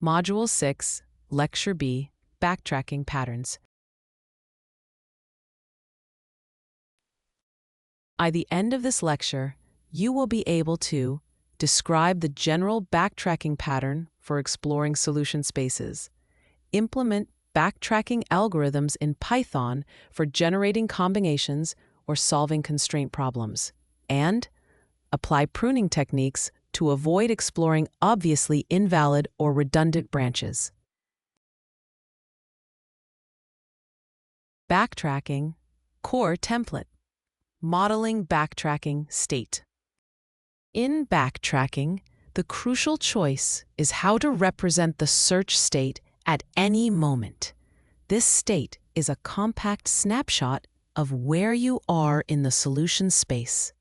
Module 6, Lecture B, Backtracking Patterns. By the end of this lecture, you will be able to describe the general backtracking pattern for exploring solution spaces, implement backtracking algorithms in Python for generating combinations or solving constraint problems, and apply pruning techniques to avoid exploring obviously invalid or redundant branches. Backtracking core template. Modeling backtracking state. In backtracking, the crucial choice is how to represent the search state at any moment. This state is a compact snapshot of where you are in the solution space,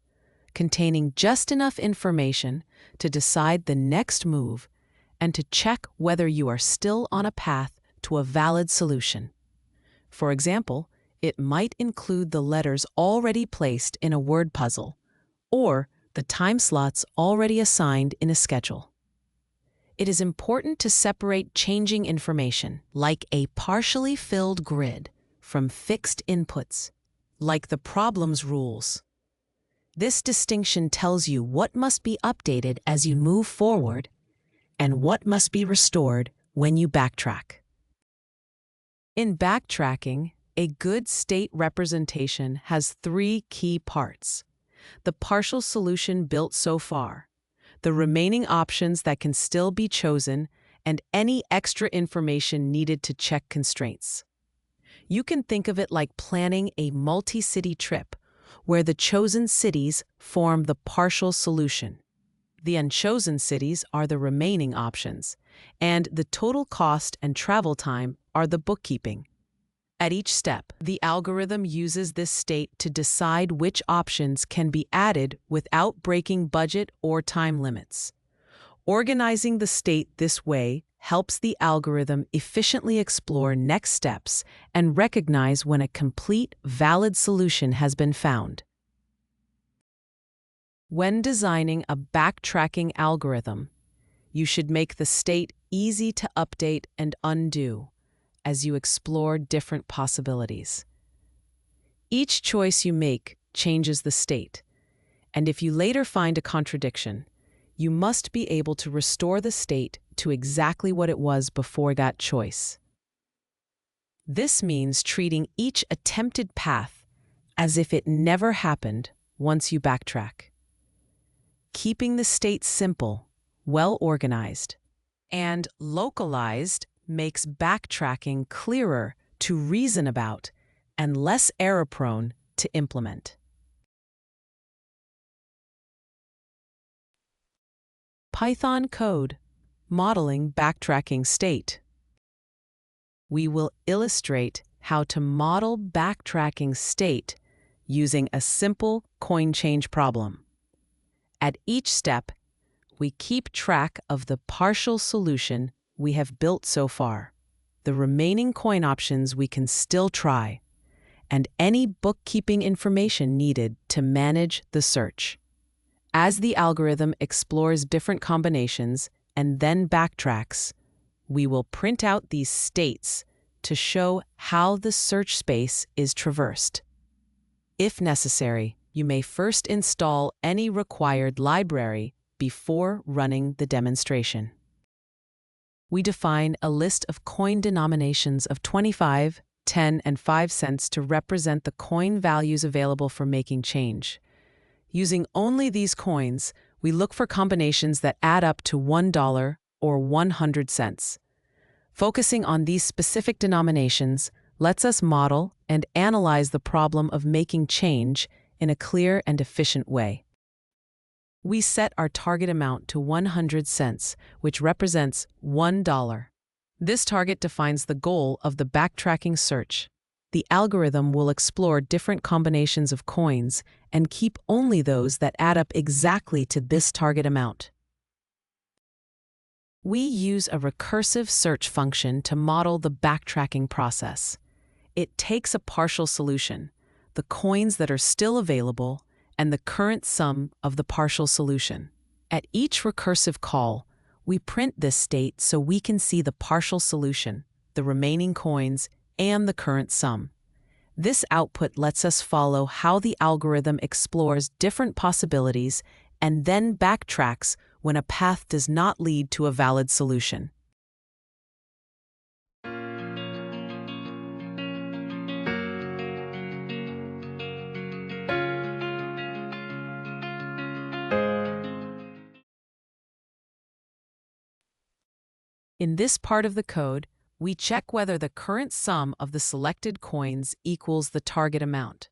containing just enough information to decide the next move and to check whether you are still on a path to a valid solution. For example, it might include the letters already placed in a word puzzle, or the time slots already assigned in a schedule. It is important to separate changing information, like a partially filled grid, from fixed inputs, like the problem's rules. This distinction tells you what must be updated as you move forward and what must be restored when you backtrack. In backtracking, a good state representation has three key parts: the partial solution built so far, the remaining options that can still be chosen, and any extra information needed to check constraints. You can think of it like planning a multi-city trip, where the chosen cities form the partial solution. The unchosen cities are the remaining options, and the total cost and travel time are the bookkeeping. At each step, the algorithm uses this state to decide which options can be added without breaking budget or time limits. Organizing the state this way helps the algorithm efficiently explore next steps and recognize when a complete, valid solution has been found. When designing a backtracking algorithm, you should make the state easy to update and undo as you explore different possibilities. Each choice you make changes the state, and if you later find a contradiction, you must be able to restore the state to exactly what it was before that choice. This means treating each attempted path as if it never happened once you backtrack. Keeping the state simple, well-organized, and localized makes backtracking clearer to reason about and less error-prone to implement. Python code, modeling backtracking state. We will illustrate how to model backtracking state using a simple coin change problem. At each step, we keep track of the partial solution we have built so far, the remaining coin options we can still try, and any bookkeeping information needed to manage the search. As the algorithm explores different combinations and then backtracks, we will print out these states to show how the search space is traversed. If necessary, you may first install any required library before running the demonstration. We define a list of coin denominations of 25, 10, and 5 cents to represent the coin values available for making change. Using only these coins, we look for combinations that add up to $1 or 100 cents. Focusing on these specific denominations lets us model and analyze the problem of making change in a clear and efficient way. We set our target amount to 100 cents, which represents $1. This target defines the goal of the backtracking search. The algorithm will explore different combinations of coins and keep only those that add up exactly to this target amount. We use a recursive search function to model the backtracking process. It takes a partial solution, the coins that are still available, and the current sum of the partial solution. At each recursive call, We print this state so we can see the partial solution, the remaining coins, and the current sum. This output lets us follow how the algorithm explores different possibilities and then backtracks when a path does not lead to a valid solution. In this part of the code, we check whether the current sum of the selected coins equals the target amount.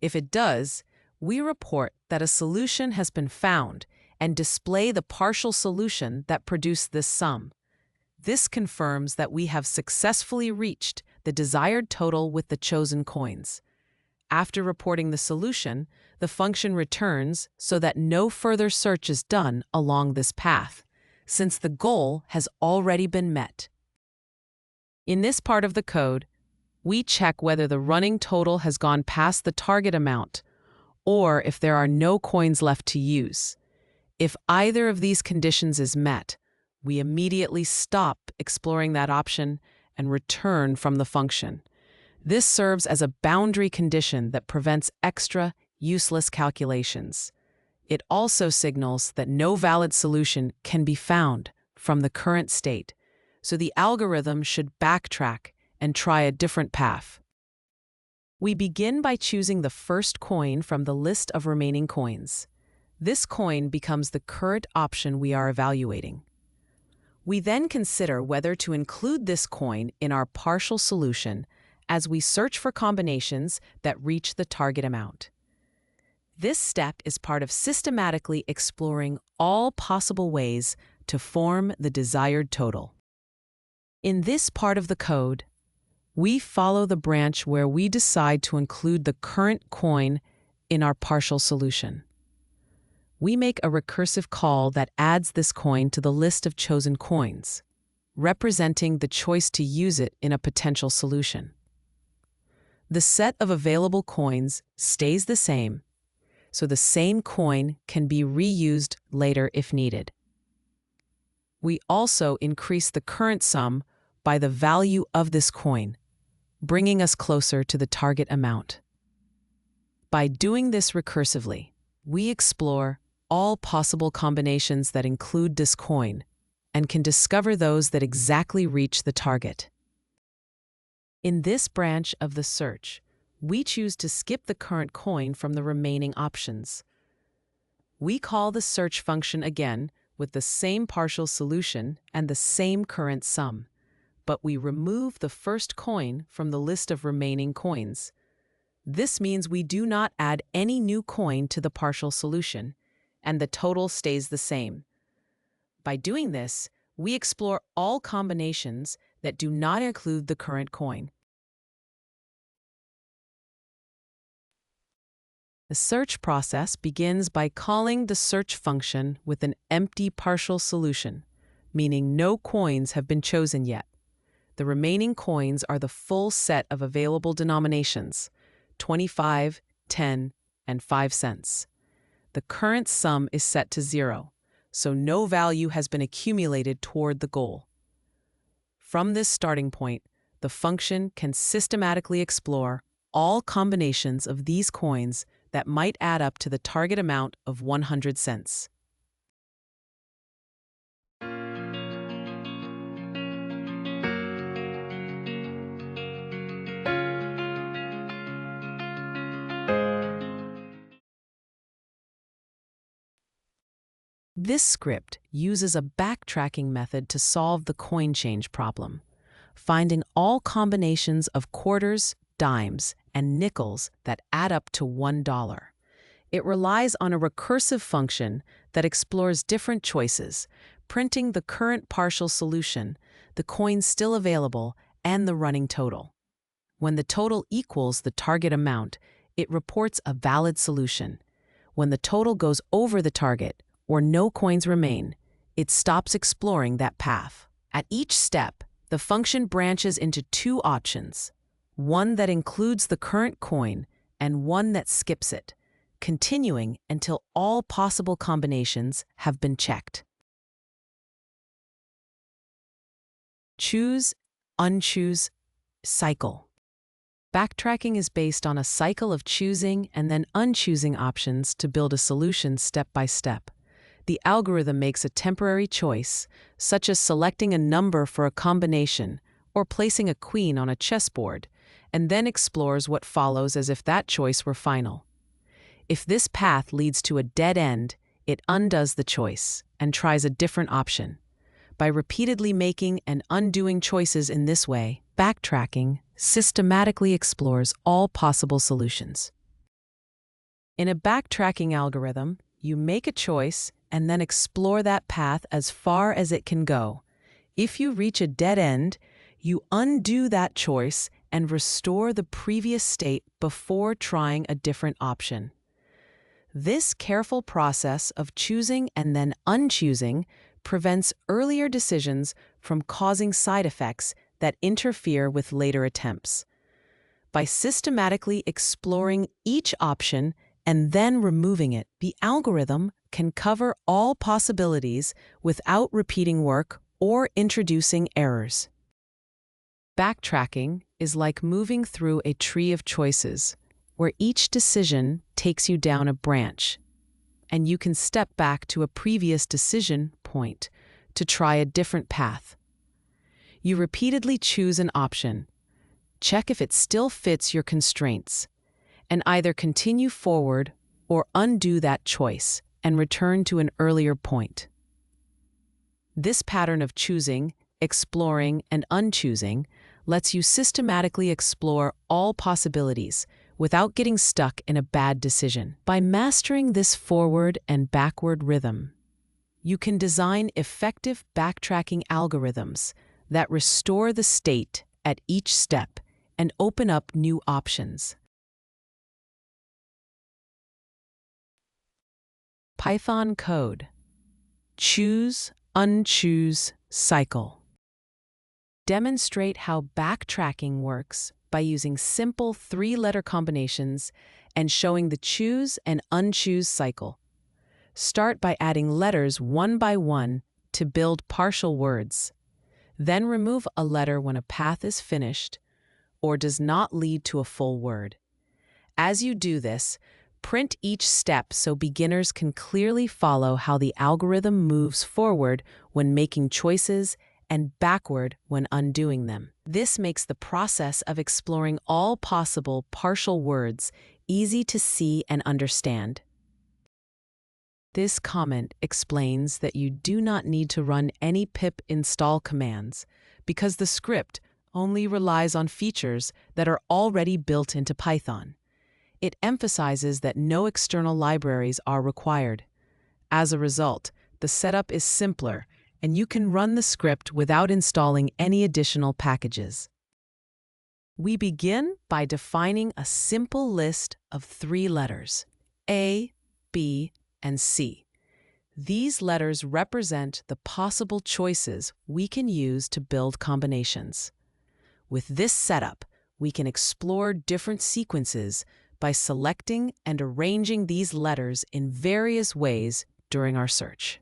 If it does, we report that a solution has been found and display the partial solution that produced this sum. This confirms that we have successfully reached the desired total with the chosen coins. After reporting the solution, the function returns so that no further search is done along this path, since the goal has already been met. In this part of the code, we check whether the running total has gone past the target amount, or if there are no coins left to use. If either of these conditions is met, we immediately stop exploring that option and return from the function. This serves as a boundary condition that prevents extra, useless calculations. It also signals that no valid solution can be found from the current state, so the algorithm should backtrack and try a different path. We begin by choosing the first coin from the list of remaining coins. This coin becomes the current option we are evaluating. We then consider whether to include this coin in our partial solution as we search for combinations that reach the target amount. This step is part of systematically exploring all possible ways to form the desired total. In this part of the code, we follow the branch where we decide to include the current coin in our partial solution. We make a recursive call that adds this coin to the list of chosen coins, representing the choice to use it in a potential solution. The set of available coins stays the same, so the same coin can be reused later if needed. We also increase the current sum by the value of this coin, bringing us closer to the target amount. By doing this recursively, we explore all possible combinations that include this coin and can discover those that exactly reach the target. In this branch of the search, we choose to skip the current coin from the remaining options. We call the search function again with the same partial solution and the same current sum, but we remove the first coin from the list of remaining coins. This means we do not add any new coin to the partial solution, and the total stays the same. By doing this, we explore all combinations that do not include the current coin. The search process begins by calling the search function with an empty partial solution, meaning no coins have been chosen yet. The remaining coins are the full set of available denominations, 25, 10, and 5 cents. The current sum is set to 0, so no value has been accumulated toward the goal. From this starting point, the function can systematically explore all combinations of these coins that might add up to the target amount of 100 cents. This script uses a backtracking method to solve the coin change problem, finding all combinations of quarters, dimes, and nickels that add up to $1. It relies on a recursive function that explores different choices, printing the current partial solution, the coins still available, and the running total. When the total equals the target amount, it reports a valid solution. When the total goes over the target, or no coins remain, it stops exploring that path. At each step, the function branches into two options, one that includes the current coin and one that skips it, continuing until all possible combinations have been checked. choose, unchoose cycle. Backtracking is based on a cycle of choosing and then unchoosing options to build a solution step by step. The algorithm makes a temporary choice, such as selecting a number for a combination or placing a queen on a chessboard, and then explores what follows as if that choice were final. If this path leads to a dead end, it undoes the choice and tries a different option. By repeatedly making and undoing choices in this way, backtracking systematically explores all possible solutions. In a backtracking algorithm, you make a choice and then explore that path as far as it can go. If you reach a dead end, you undo that choice and restore the previous state before trying a different option. This careful process of choosing and then unchoosing prevents earlier decisions from causing side effects that interfere with later attempts. By systematically exploring each option and then removing it, the algorithm can cover all possibilities without repeating work or introducing errors. Backtracking is like moving through a tree of choices, where each decision takes you down a branch, and you can step back to a previous decision point to try a different path. You repeatedly choose an option, check if it still fits your constraints, and either continue forward or undo that choice and return to an earlier point. This pattern of choosing, exploring, and unchoosing lets you systematically explore all possibilities without getting stuck in a bad decision. By mastering this forward and backward rhythm, you can design effective backtracking algorithms that restore the state at each step and open up new options. Python code. Choose, unchoose cycle. Demonstrate how backtracking works by using simple three-letter combinations and showing the choose and unchoose cycle. Start by adding letters one by one to build partial words. Then remove a letter when a path is finished or does not lead to a full word. As you do this, print each step so beginners can clearly follow how the algorithm moves forward when making choices and backward when undoing them. This makes the process of exploring all possible partial words easy to see and understand. This comment explains that you do not need to run any pip install commands because the script only relies on features that are already built into Python. It emphasizes that no external libraries are required. As a result, the setup is simpler, and you can run the script without installing any additional packages. We begin by defining a simple list of three letters, A, B, and C. These letters represent the possible choices we can use to build combinations. With this setup, we can explore different sequences by selecting and arranging these letters in various ways during our search.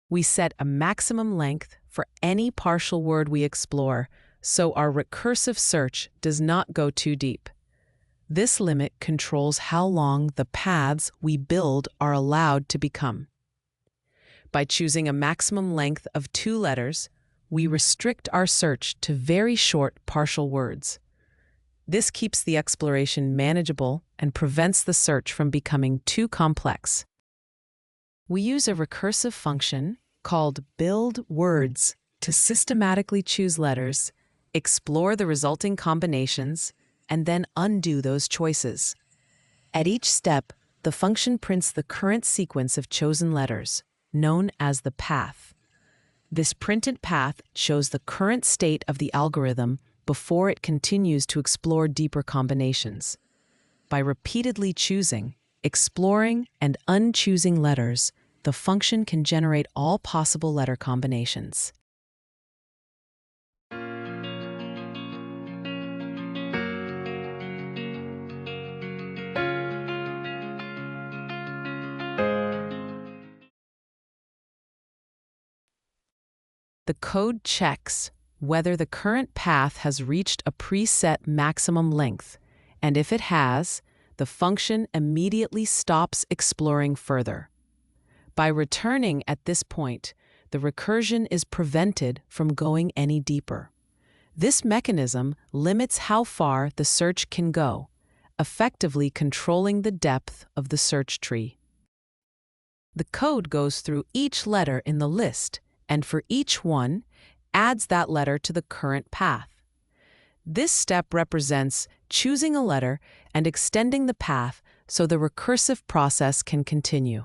We set a maximum length for any partial word we explore, so our recursive search does not go too deep. This limit controls how long the paths we build are allowed to become. By choosing a maximum length of 2 letters, we restrict our search to very short partial words. This keeps the exploration manageable and prevents the search from becoming too complex. We use a recursive function called buildWords to systematically choose letters, explore the resulting combinations, and then undo those choices. At each step, the function prints the current sequence of chosen letters, known as the path. This printed path shows the current state of the algorithm before it continues to explore deeper combinations. By repeatedly choosing, exploring, and unchoosing letters, the function can generate all possible letter combinations. The code checks whether the current path has reached a preset maximum length, and if it has, the function immediately stops exploring further. By returning at this point, the recursion is prevented from going any deeper. This mechanism limits how far the search can go, effectively controlling the depth of the search tree. The code goes through each letter in the list, and for each one, adds that letter to the current path. This step represents choosing a letter and extending the path so the recursive process can continue.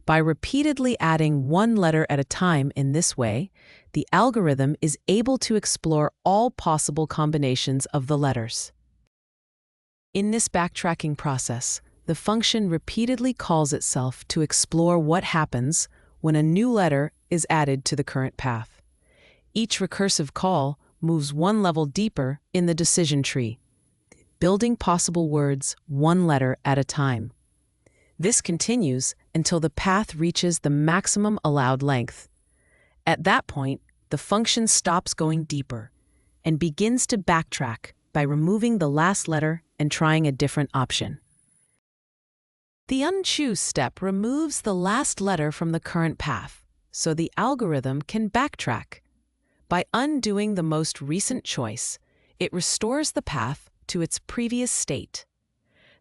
By repeatedly adding one letter at a time in this way, the algorithm is able to explore all possible combinations of the letters. In this backtracking process, the function repeatedly calls itself to explore what happens when a new letter is added to the current path. Each recursive call moves one level deeper in the decision tree, building possible words one letter at a time. This continues until the path reaches the maximum allowed length. At that point, the function stops going deeper and begins to backtrack by removing the last letter and trying a different option. The unchoose step removes the last letter from the current path, so the algorithm can backtrack. By undoing the most recent choice, it restores the path to its previous state.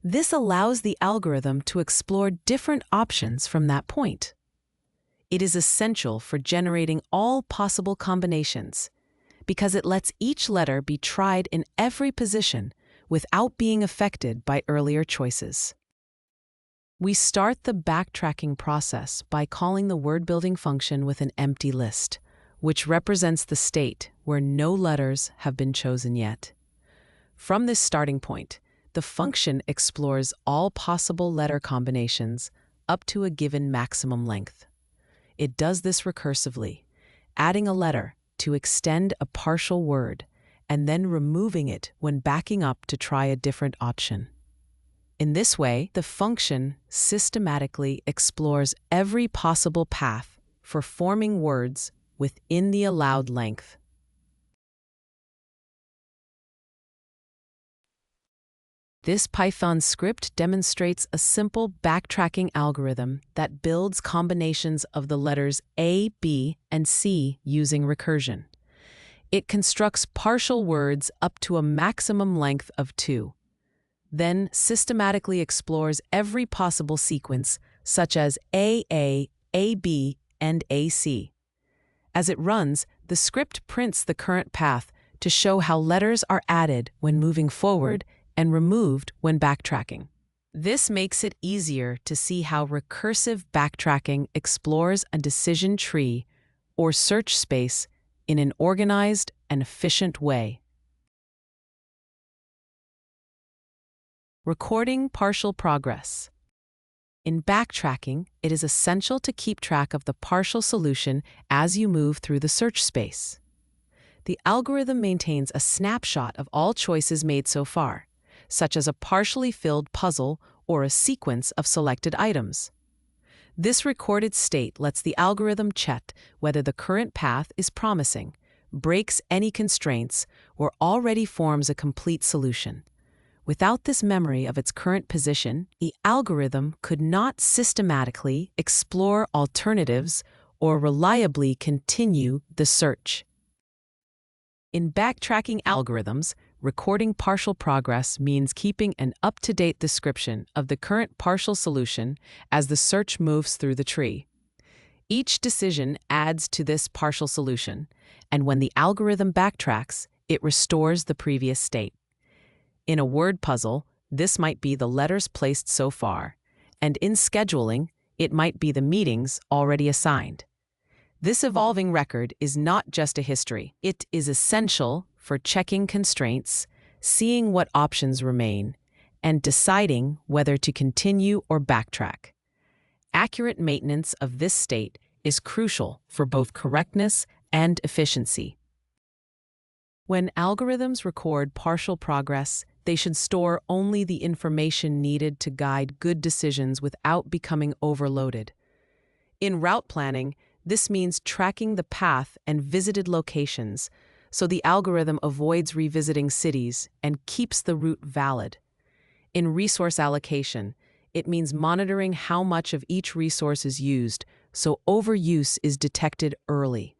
This allows the algorithm to explore different options from that point. It is essential for generating all possible combinations because it lets each letter be tried in every position without being affected by earlier choices. We start the backtracking process by calling the word-building function with an empty list, which represents the state where no letters have been chosen yet. From this starting point, the function explores all possible letter combinations up to a given maximum length. It does this recursively, adding a letter to extend a partial word and then removing it when backing up to try a different option. In this way, the function systematically explores every possible path for forming words within the allowed length. This Python script demonstrates a simple backtracking algorithm that builds combinations of the letters A, B, and C using recursion. It constructs partial words up to a maximum length of 2, then systematically explores every possible sequence, such as AA, AB, and AC. As it runs, the script prints the current path to show how letters are added when moving forward and removed when backtracking. This makes it easier to see how recursive backtracking explores a decision tree or search space in an organized and efficient way. Recording partial progress. In backtracking, it is essential to keep track of the partial solution as you move through the search space. The algorithm maintains a snapshot of all choices made so far, such as a partially filled puzzle or a sequence of selected items. This recorded state lets the algorithm check whether the current path is promising, breaks any constraints, or already forms a complete solution. Without this memory of its current position, the algorithm could not systematically explore alternatives or reliably continue the search. In backtracking algorithms, recording partial progress means keeping an up-to-date description of the current partial solution as the search moves through the tree. Each decision adds to this partial solution, and when the algorithm backtracks, it restores the previous state. In a word puzzle, this might be the letters placed so far, and in scheduling, it might be the meetings already assigned. This evolving record is not just a history. It is essential for checking constraints, seeing what options remain, and deciding whether to continue or backtrack. Accurate maintenance of this state is crucial for both correctness and efficiency. When algorithms record partial progress, they should store only the information needed to guide good decisions without becoming overloaded. In route planning, this means tracking the path and visited locations, so the algorithm avoids revisiting cities and keeps the route valid. In resource allocation, it means monitoring how much of each resource is used, so overuse is detected early.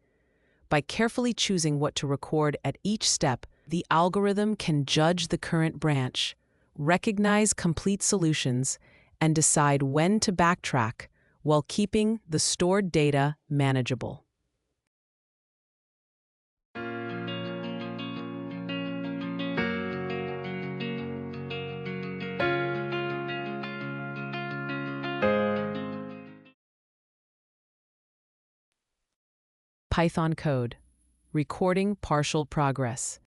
By carefully choosing what to record at each step, the algorithm can judge the current branch, recognize complete solutions, and decide when to backtrack while keeping the stored data manageable. Python code, recording partial progress.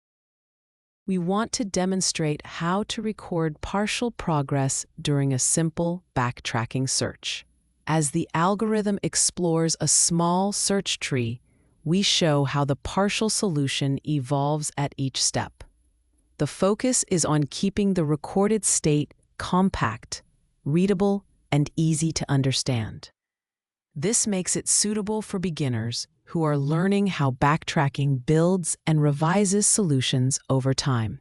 We want to demonstrate how to record partial progress during a simple backtracking search. As the algorithm explores a small search tree, we show how the partial solution evolves at each step. The focus is on keeping the recorded state compact, readable, and easy to understand. This makes it suitable for beginners who are learning how backtracking builds and revises solutions over time.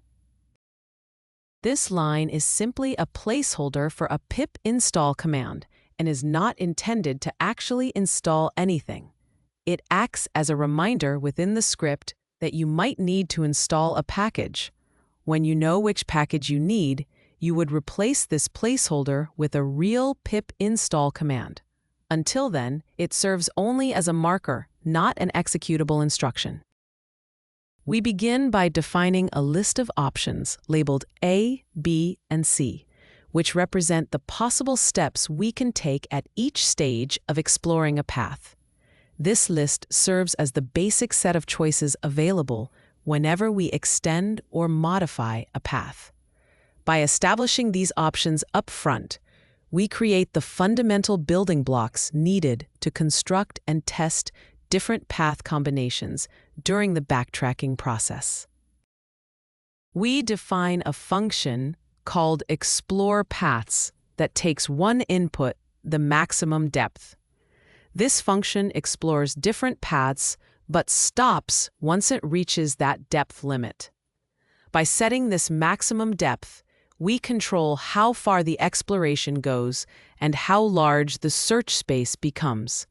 This line is simply a placeholder for a pip install command and is not intended to actually install anything. It acts as a reminder within the script that you might need to install a package. When you know which package you need, you would replace this placeholder with a real pip install command. Until then, it serves only as a marker, not an executable instruction. We begin by defining a list of options labeled A, B, and C, which represent the possible steps we can take at each stage of exploring a path. This list serves as the basic set of choices available whenever we extend or modify a path. By establishing these options up front, we create the fundamental building blocks needed to construct and test different path combinations during the backtracking process. We define a function called explore paths that takes one input, the maximum depth. This function explores different paths but stops once it reaches that depth limit. By setting this maximum depth, we control how far the exploration goes and how large the search space becomes.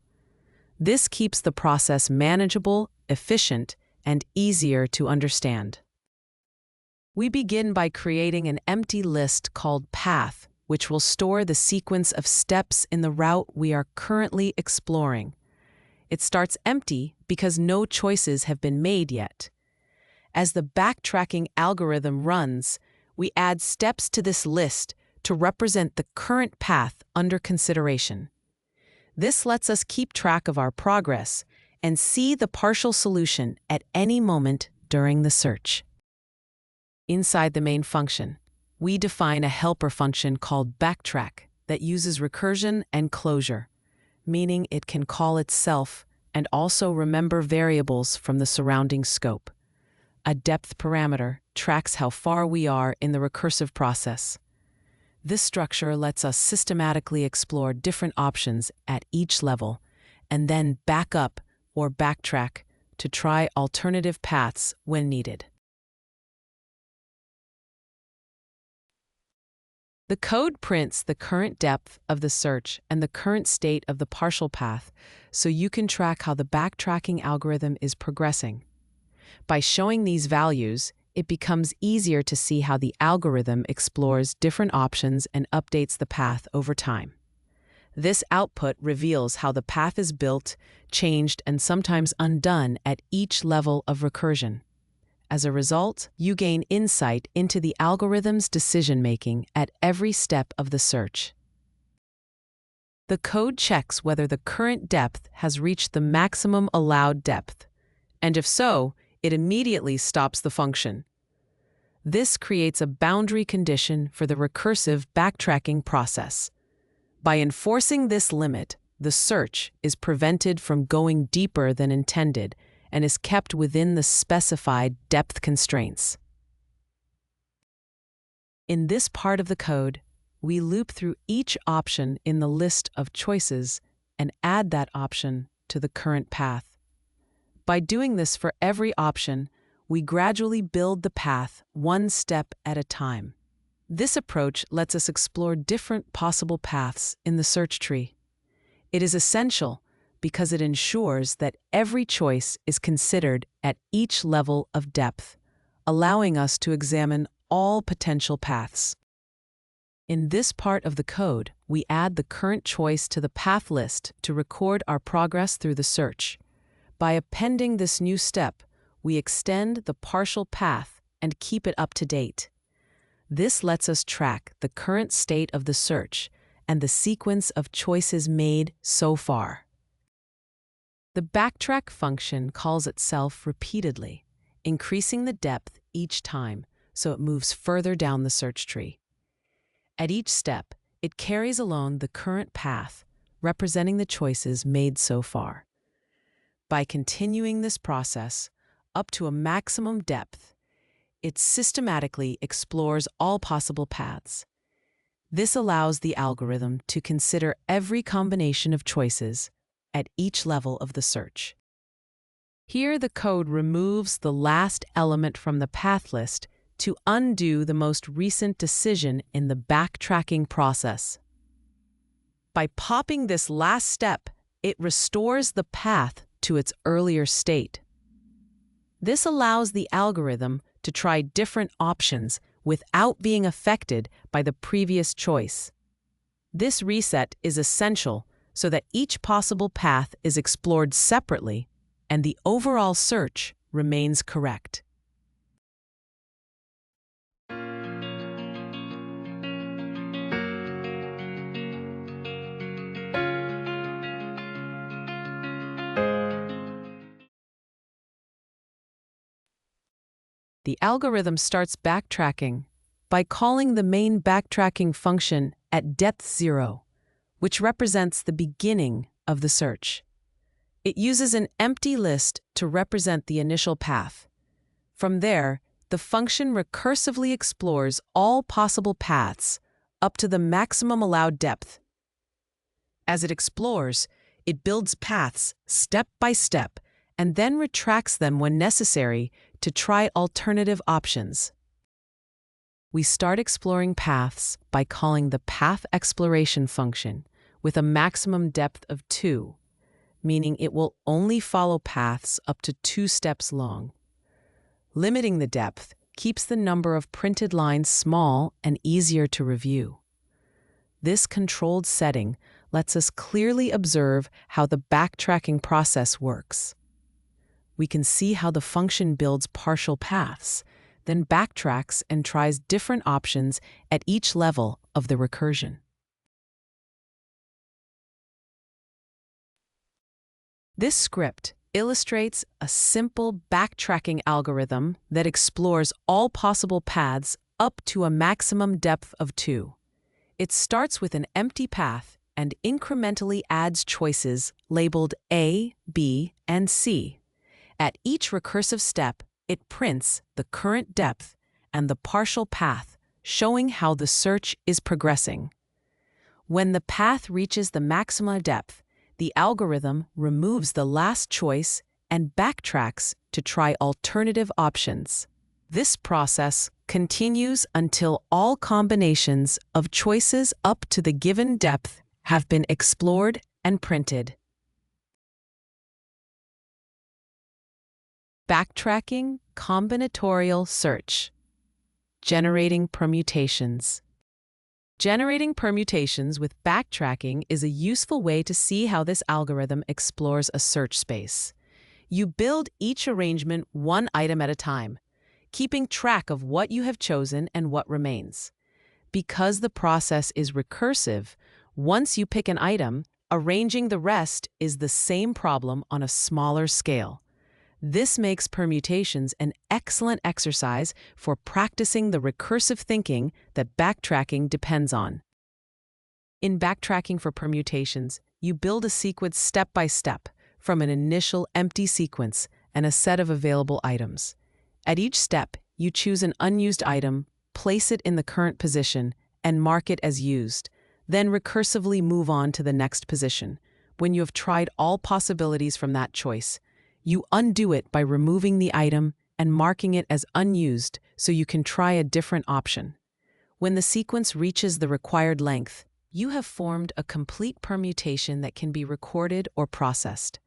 This keeps the process manageable, efficient, and easier to understand. We begin by creating an empty list called path, which will store the sequence of steps in the route we are currently exploring. It starts empty because no choices have been made yet. As the backtracking algorithm runs, we add steps to this list to represent the current path under consideration. This lets us keep track of our progress and see the partial solution at any moment during the search. Inside the main function, we define a helper function called backtrack that uses recursion and closure, meaning it can call itself and also remember variables from the surrounding scope. A depth parameter tracks how far we are in the recursive process. This structure lets us systematically explore different options at each level and then back up or backtrack to try alternative paths when needed. The code prints the current depth of the search and the current state of the partial path so you can track how the backtracking algorithm is progressing. By showing these values, it becomes easier to see how the algorithm explores different options and updates the path over time. This output reveals how the path is built, changed, and sometimes undone at each level of recursion. As a result, you gain insight into the algorithm's decision-making at every step of the search. The code checks whether the current depth has reached the maximum allowed depth, and if so, it immediately stops the function. This creates a boundary condition for the recursive backtracking process. By enforcing this limit, the search is prevented from going deeper than intended and is kept within the specified depth constraints. In this part of the code, we loop through each option in the list of choices and add that option to the current path. By doing this for every option, we gradually build the path one step at a time. This approach lets us explore different possible paths in the search tree. It is essential because it ensures that every choice is considered at each level of depth, allowing us to examine all potential paths. In this part of the code, we add the current choice to the path list to record our progress through the search. By appending this new step, we extend the partial path and keep it up to date. This lets us track the current state of the search and the sequence of choices made so far. The backtrack function calls itself repeatedly, increasing the depth each time so it moves further down the search tree. At each step, it carries along the current path, representing the choices made so far. By continuing this process up to a maximum depth, it systematically explores all possible paths. This allows the algorithm to consider every combination of choices at each level of the search. Here, the code removes the last element from the path list to undo the most recent decision in the backtracking process. By popping this last step, it restores the path to its earlier state. This allows the algorithm to try different options without being affected by the previous choice. This reset is essential so that each possible path is explored separately and the overall search remains correct. The algorithm starts backtracking by calling the main backtracking function at depth 0, which represents the beginning of the search. It uses an empty list to represent the initial path. From there, the function recursively explores all possible paths up to the maximum allowed depth. As it explores, it builds paths step by step and then retracts them when necessary to try alternative options. We start exploring paths by calling the path exploration function with a maximum depth of 2, meaning it will only follow paths up to 2 steps long. Limiting the depth keeps the number of printed lines small and easier to review. This controlled setting lets us clearly observe how the backtracking process works. We can see how the function builds partial paths, then backtracks and tries different options at each level of the recursion. This script illustrates a simple backtracking algorithm that explores all possible paths up to a maximum depth of 2. It starts with an empty path and incrementally adds choices labeled A, B, and C. At each recursive step, it prints the current depth and the partial path, showing how the search is progressing. When the path reaches the maximum depth, the algorithm removes the last choice and backtracks to try alternative options. This process continues until all combinations of choices up to the given depth have been explored and printed. Backtracking combinatorial search. Generating permutations. Generating permutations with backtracking is a useful way to see how this algorithm explores a search space. You build each arrangement one item at a time, keeping track of what you have chosen and what remains. Because the process is recursive, once you pick an item, arranging the rest is the same problem on a smaller scale. This makes permutations an excellent exercise for practicing the recursive thinking that backtracking depends on. In backtracking for permutations, you build a sequence step by step from an initial empty sequence and a set of available items. At each step, you choose an unused item, place it in the current position, and mark it as used. Then recursively move on to the next position. When you have tried all possibilities from that choice, you undo it by removing the item and marking it as unused so you can try a different option. When the sequence reaches the required length, you have formed a complete permutation that can be recorded or processed.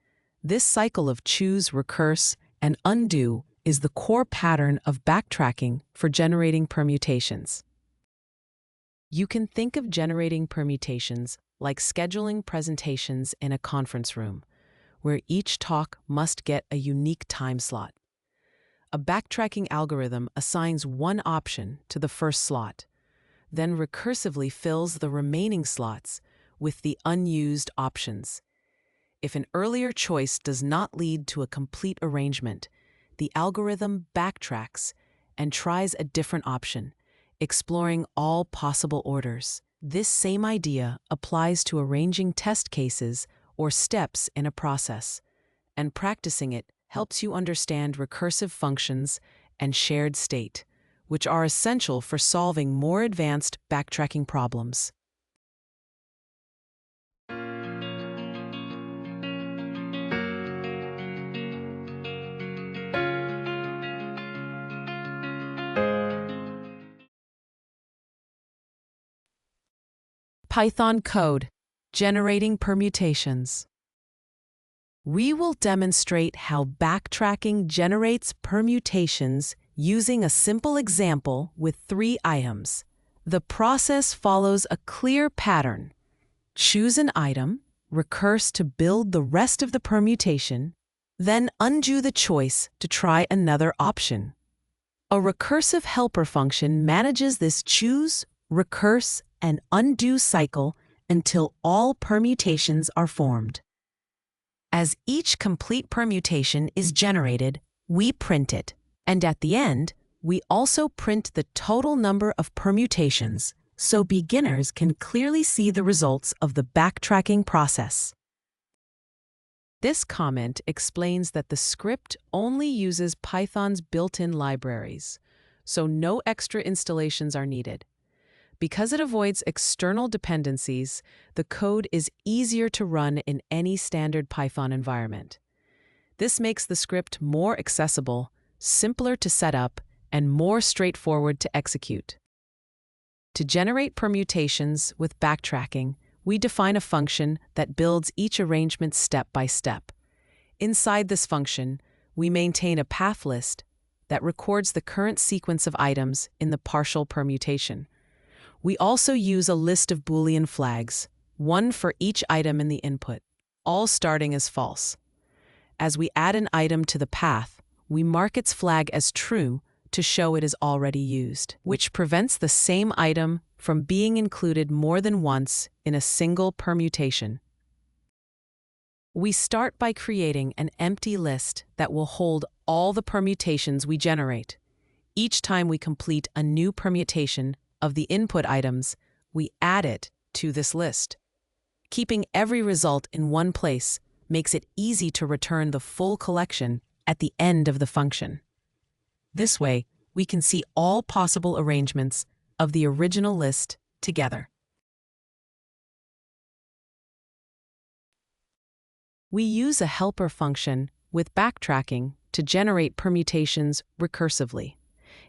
This cycle of choose, recurse, and undo is the core pattern of backtracking for generating permutations. You can think of generating permutations like scheduling presentations in a conference room, where each talk must get a unique time slot. A backtracking algorithm assigns one option to the first slot, then recursively fills the remaining slots with the unused options. If an earlier choice does not lead to a complete arrangement, the algorithm backtracks and tries a different option, exploring all possible orders. This same idea applies to arranging test cases or steps in a process, and practicing it helps you understand recursive functions and shared state, which are essential for solving more advanced backtracking problems. Python code, generating permutations. We will demonstrate how backtracking generates permutations using a simple example with 3 items. The process follows a clear pattern. Choose an item, recurse to build the rest of the permutation, then undo the choice to try another option. A recursive helper function manages this choose, recurse, and undo cycle until all permutations are formed. As each complete permutation is generated, we print it, and at the end, we also print the total number of permutations so beginners can clearly see the results of the backtracking process. This comment explains that the script only uses Python's built-in libraries, so no extra installations are needed. Because it avoids external dependencies, the code is easier to run in any standard Python environment. This makes the script more accessible, simpler to set up, and more straightforward to execute. To generate permutations with backtracking, we define a function that builds each arrangement step by step. Inside this function, we maintain a path list that records the current sequence of items in the partial permutation. We also use a list of Boolean flags, one for each item in the input, all starting as false. As we add an item to the path, we mark its flag as true to show it is already used, which prevents the same item from being included more than once in a single permutation. We start by creating an empty list that will hold all the permutations we generate. Each time we complete a new permutation of the input items, we add it to this list. Keeping every result in one place makes it easy to return the full collection at the end of the function. This way, we can see all possible arrangements of the original list together. We use a helper function with backtracking to generate permutations recursively.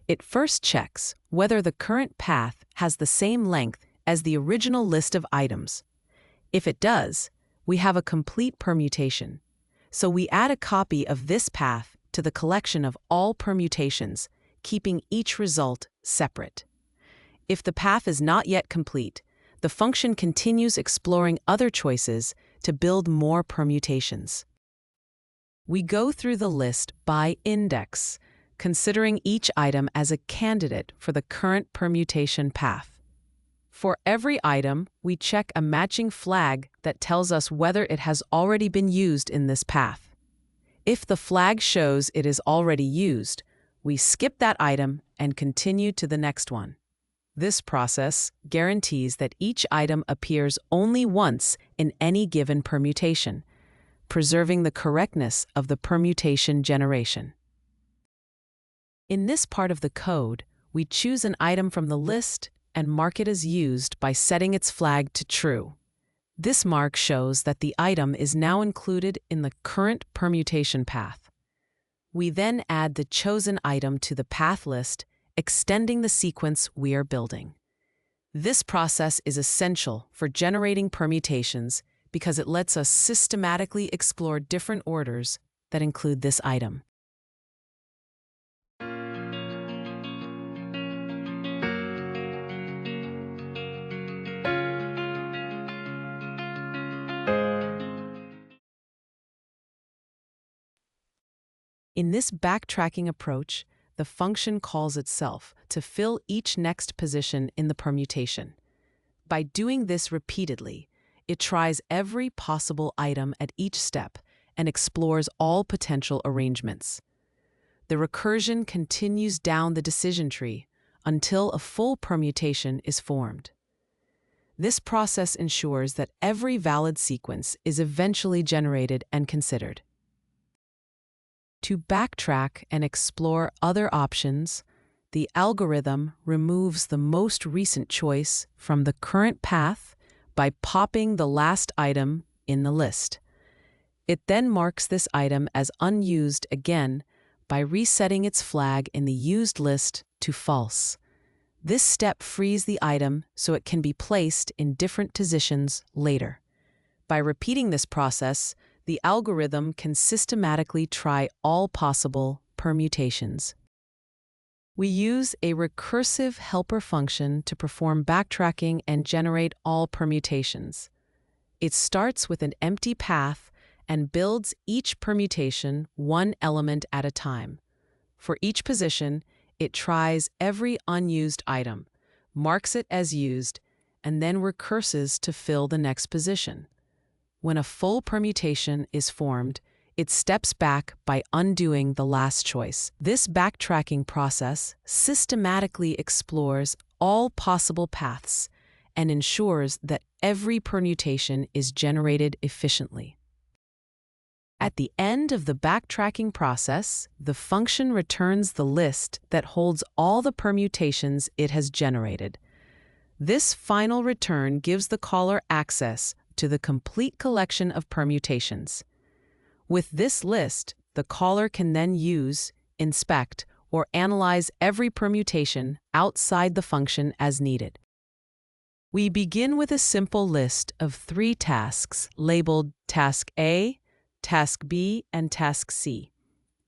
It first checks whether the current path has the same length as the original list of items. If it does, we have a complete permutation. So we add a copy of this path to the collection of all permutations, keeping each result separate. If the path is not yet complete, the function continues exploring other choices to build more permutations. We go through the list by index, considering each item as a candidate for the current permutation path. For every item, we check a matching flag that tells us whether it has already been used in this path. If the flag shows it is already used, we skip that item and continue to the next one. This process guarantees that each item appears only once in any given permutation, preserving the correctness of the permutation generation. In this part of the code, we choose an item from the list and mark it as used by setting its flag to true. This mark shows that the item is now included in the current permutation path. We then add the chosen item to the path list, extending the sequence we are building. This process is essential for generating permutations because it lets us systematically explore different orders that include this item. In this backtracking approach, the function calls itself to fill each next position in the permutation. By doing this repeatedly, it tries every possible item at each step and explores all potential arrangements. The recursion continues down the decision tree until a full permutation is formed. This process ensures that every valid sequence is eventually generated and considered. To backtrack and explore other options, the algorithm removes the most recent choice from the current path by popping the last item in the list. It then marks this item as unused again by resetting its flag in the used list to false. This step frees the item so it can be placed in different positions later. By repeating this process, the algorithm can systematically try all possible permutations. We use a recursive helper function to perform backtracking and generate all permutations. It starts with an empty path and builds each permutation one element at a time. For each position, it tries every unused item, marks it as used, and then recurses to fill the next position. When a full permutation is formed, it steps back by undoing the last choice. This backtracking process systematically explores all possible paths and ensures that every permutation is generated efficiently. At the end of the backtracking process, the function returns the list that holds all the permutations it has generated. This final return gives the caller access to the complete collection of permutations. With this list, the caller can then use, inspect, or analyze every permutation outside the function as needed. We begin with a simple list of 3 tasks labeled Task A, Task B, and Task C.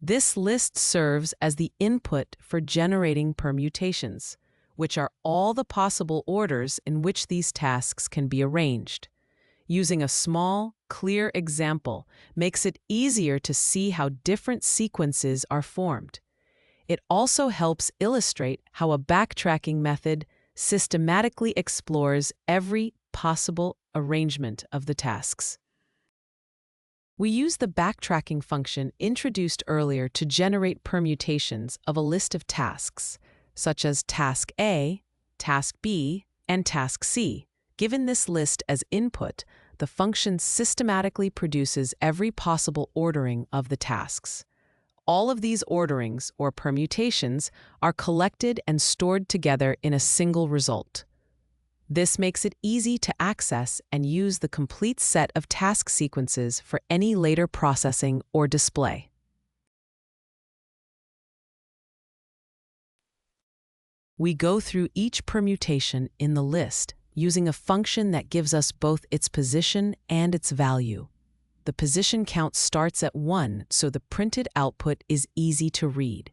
This list serves as the input for generating permutations, which are all the possible orders in which these tasks can be arranged. Using a small, clear example makes it easier to see how different sequences are formed. It also helps illustrate how a backtracking method systematically explores every possible arrangement of the tasks. We use the backtracking function introduced earlier to generate permutations of a list of tasks, such as Task A, Task B, and Task C. Given this list as input, the function systematically produces every possible ordering of the tasks. All of these orderings, or permutations, are collected and stored together in a single result. This makes it easy to access and use the complete set of task sequences for any later processing or display. We go through each permutation in the list using a function that gives us both its position and its value. The position count starts at 1, so the printed output is easy to read.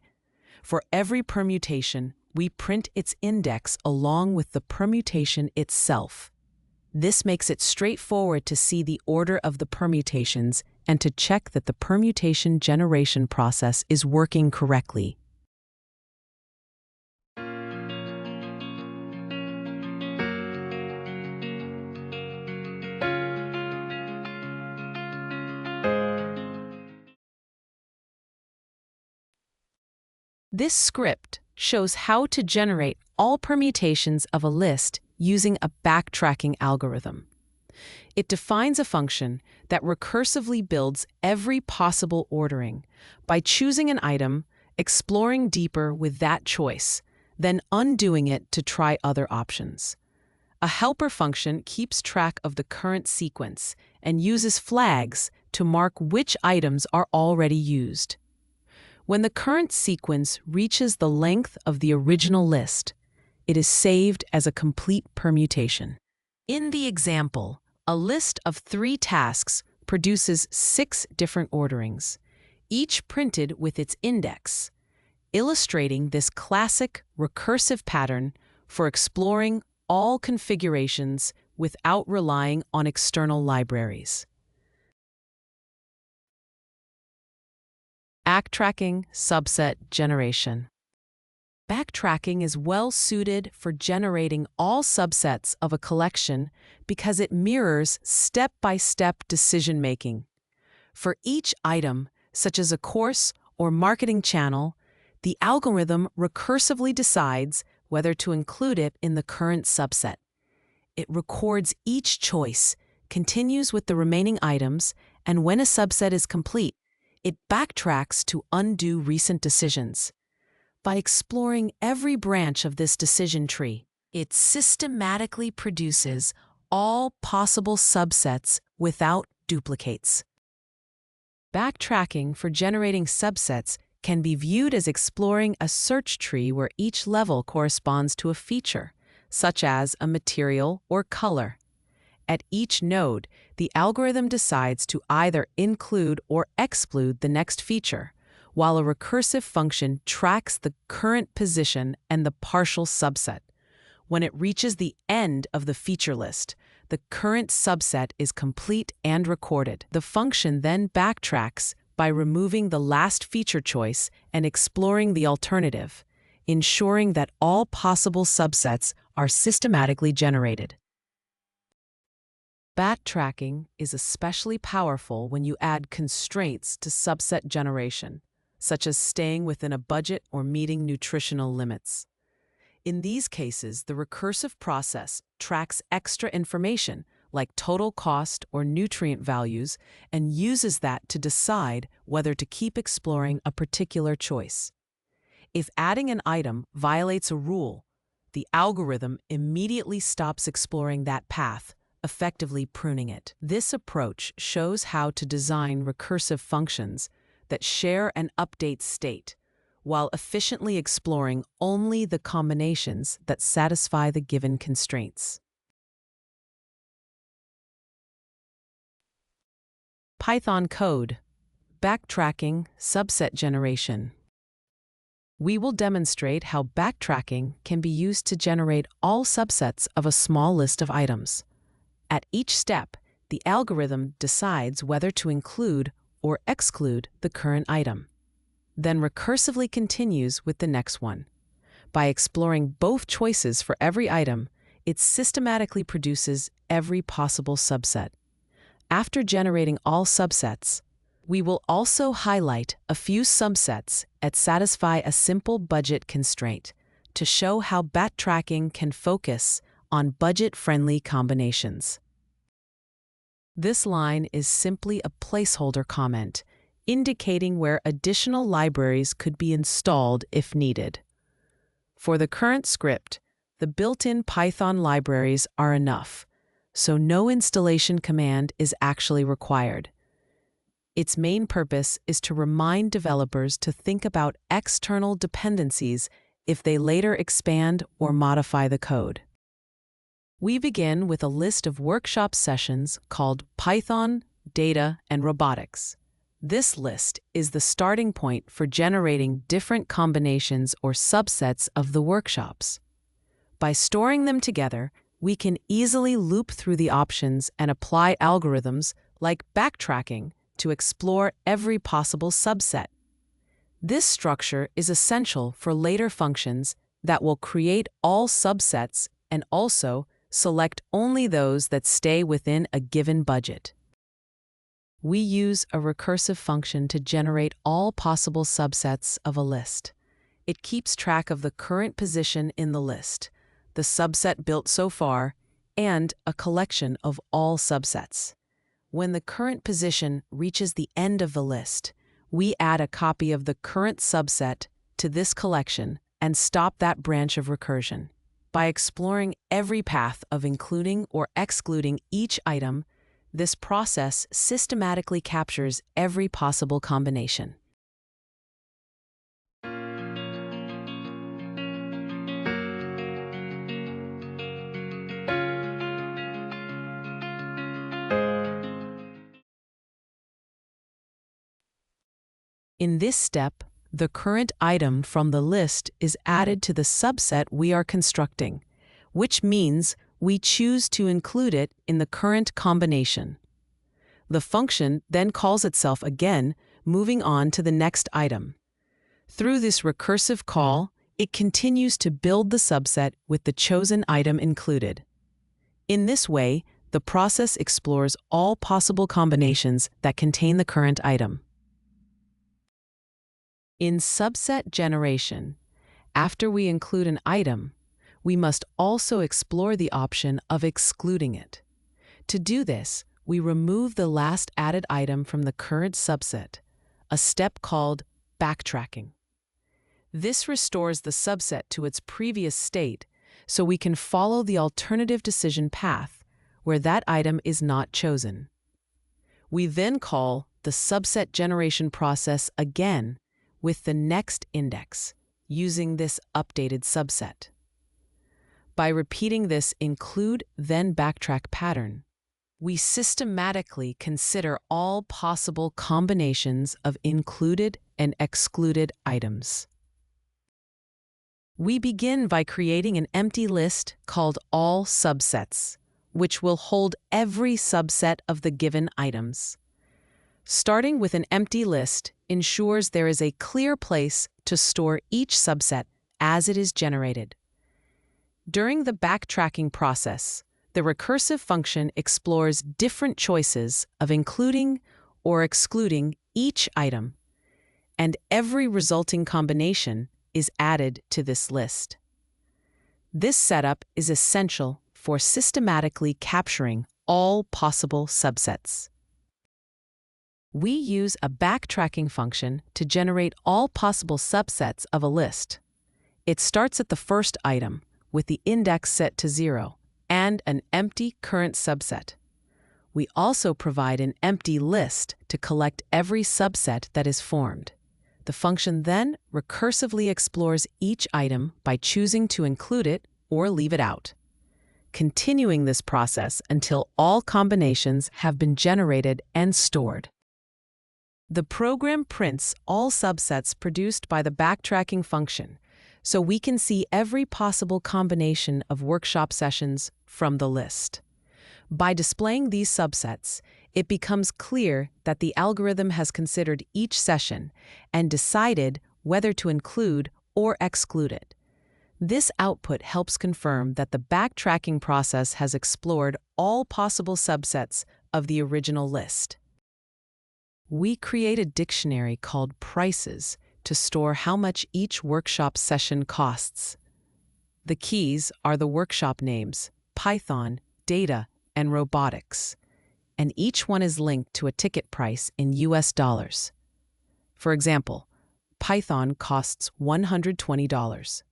For every permutation, we print its index along with the permutation itself. This makes it straightforward to see the order of the permutations and to check that the permutation generation process is working correctly. This script shows how to generate all permutations of a list using a backtracking algorithm. It defines a function that recursively builds every possible ordering by choosing an item, exploring deeper with that choice, then undoing it to try other options. A helper function keeps track of the current sequence and uses flags to mark which items are already used. When the current sequence reaches the length of the original list, it is saved as a complete permutation. In the example, a list of 3 tasks produces 6 different orderings, each printed with its index, illustrating this classic recursive pattern for exploring all configurations without relying on external libraries. Backtracking subset generation. Backtracking is well suited for generating all subsets of a collection because it mirrors step-by-step decision-making. For each item, such as a course or marketing channel, the algorithm recursively decides whether to include it in the current subset. It records each choice, continues with the remaining items, and when a subset is complete, it backtracks to undo recent decisions. By exploring every branch of this decision tree, it systematically produces all possible subsets without duplicates. Backtracking for generating subsets can be viewed as exploring a search tree where each level corresponds to a feature, such as a material or color. At each node, the algorithm decides to either include or exclude the next feature, while a recursive function tracks the current position and the partial subset. When it reaches the end of the feature list, the current subset is complete and recorded. The function then backtracks by removing the last feature choice and exploring the alternative, ensuring that all possible subsets are systematically generated. Backtracking is especially powerful when you add constraints to subset generation, such as staying within a budget or meeting nutritional limits. In these cases, the recursive process tracks extra information like total cost or nutrient values and uses that to decide whether to keep exploring a particular choice. If adding an item violates a rule, the algorithm immediately stops exploring that path, effectively pruning it. This approach shows how to design recursive functions that share and update state, while efficiently exploring only the combinations that satisfy the given constraints. Python code, backtracking, subset generation. We will demonstrate how backtracking can be used to generate all subsets of a small list of items. At each step, the algorithm decides whether to include or exclude the current item, then recursively continues with the next one. By exploring both choices for every item, it systematically produces every possible subset. After generating all subsets, we will also highlight a few subsets that satisfy a simple budget constraint to show how backtracking can focus on budget-friendly combinations. This line is simply a placeholder comment, indicating where additional libraries could be installed if needed. For the current script, the built-in Python libraries are enough, so no installation command is actually required. Its main purpose is to remind developers to think about external dependencies if they later expand or modify the code. We begin with a list of workshop sessions called Python, Data, and Robotics. This list is the starting point for generating different combinations or subsets of the workshops. By storing them together, we can easily loop through the options and apply algorithms like backtracking to explore every possible subset. This structure is essential for later functions that will create all subsets and also select only those that stay within a given budget. We use a recursive function to generate all possible subsets of a list. It keeps track of the current position in the list, the subset built so far, and a collection of all subsets. When the current position reaches the end of the list, we add a copy of the current subset to this collection and stop that branch of recursion. By exploring every path of including or excluding each item, this process systematically captures every possible combination. In this step, the current item from the list is added to the subset we are constructing, which means we choose to include it in the current combination. The function then calls itself again, moving on to the next item. Through this recursive call, it continues to build the subset with the chosen item included. In this way, the process explores all possible combinations that contain the current item. In subset generation, after we include an item, we must also explore the option of excluding it. To do this, we remove the last added item from the current subset, a step called backtracking. This restores the subset to its previous state so we can follow the alternative decision path where that item is not chosen. We then call the subset generation process again with the next index, using this updated subset. By repeating this include then backtrack pattern, we systematically consider all possible combinations of included and excluded items. We begin by creating an empty list called all subsets, which will hold every subset of the given items. Starting with an empty list ensures there is a clear place to store each subset as it is generated. During the backtracking process, the recursive function explores different choices of including or excluding each item, and every resulting combination is added to this list. This setup is essential for systematically capturing all possible subsets. We use a backtracking function to generate all possible subsets of a list. It starts at the first item, with the index set to 0, and an empty current subset. We also provide an empty list to collect every subset that is formed. The function then recursively explores each item by choosing to include it or leave it out, continuing this process until all combinations have been generated and stored. The program prints all subsets produced by the backtracking function, so we can see every possible combination of workshop sessions from the list. By displaying these subsets, it becomes clear that the algorithm has considered each session and decided whether to include or exclude it. This output helps confirm that the backtracking process has explored all possible subsets of the original list. We create a dictionary called prices to store how much each workshop session costs. The keys are the workshop names, Python, data, and robotics, and each one is linked to a ticket price in US dollars. For example, Python costs $120,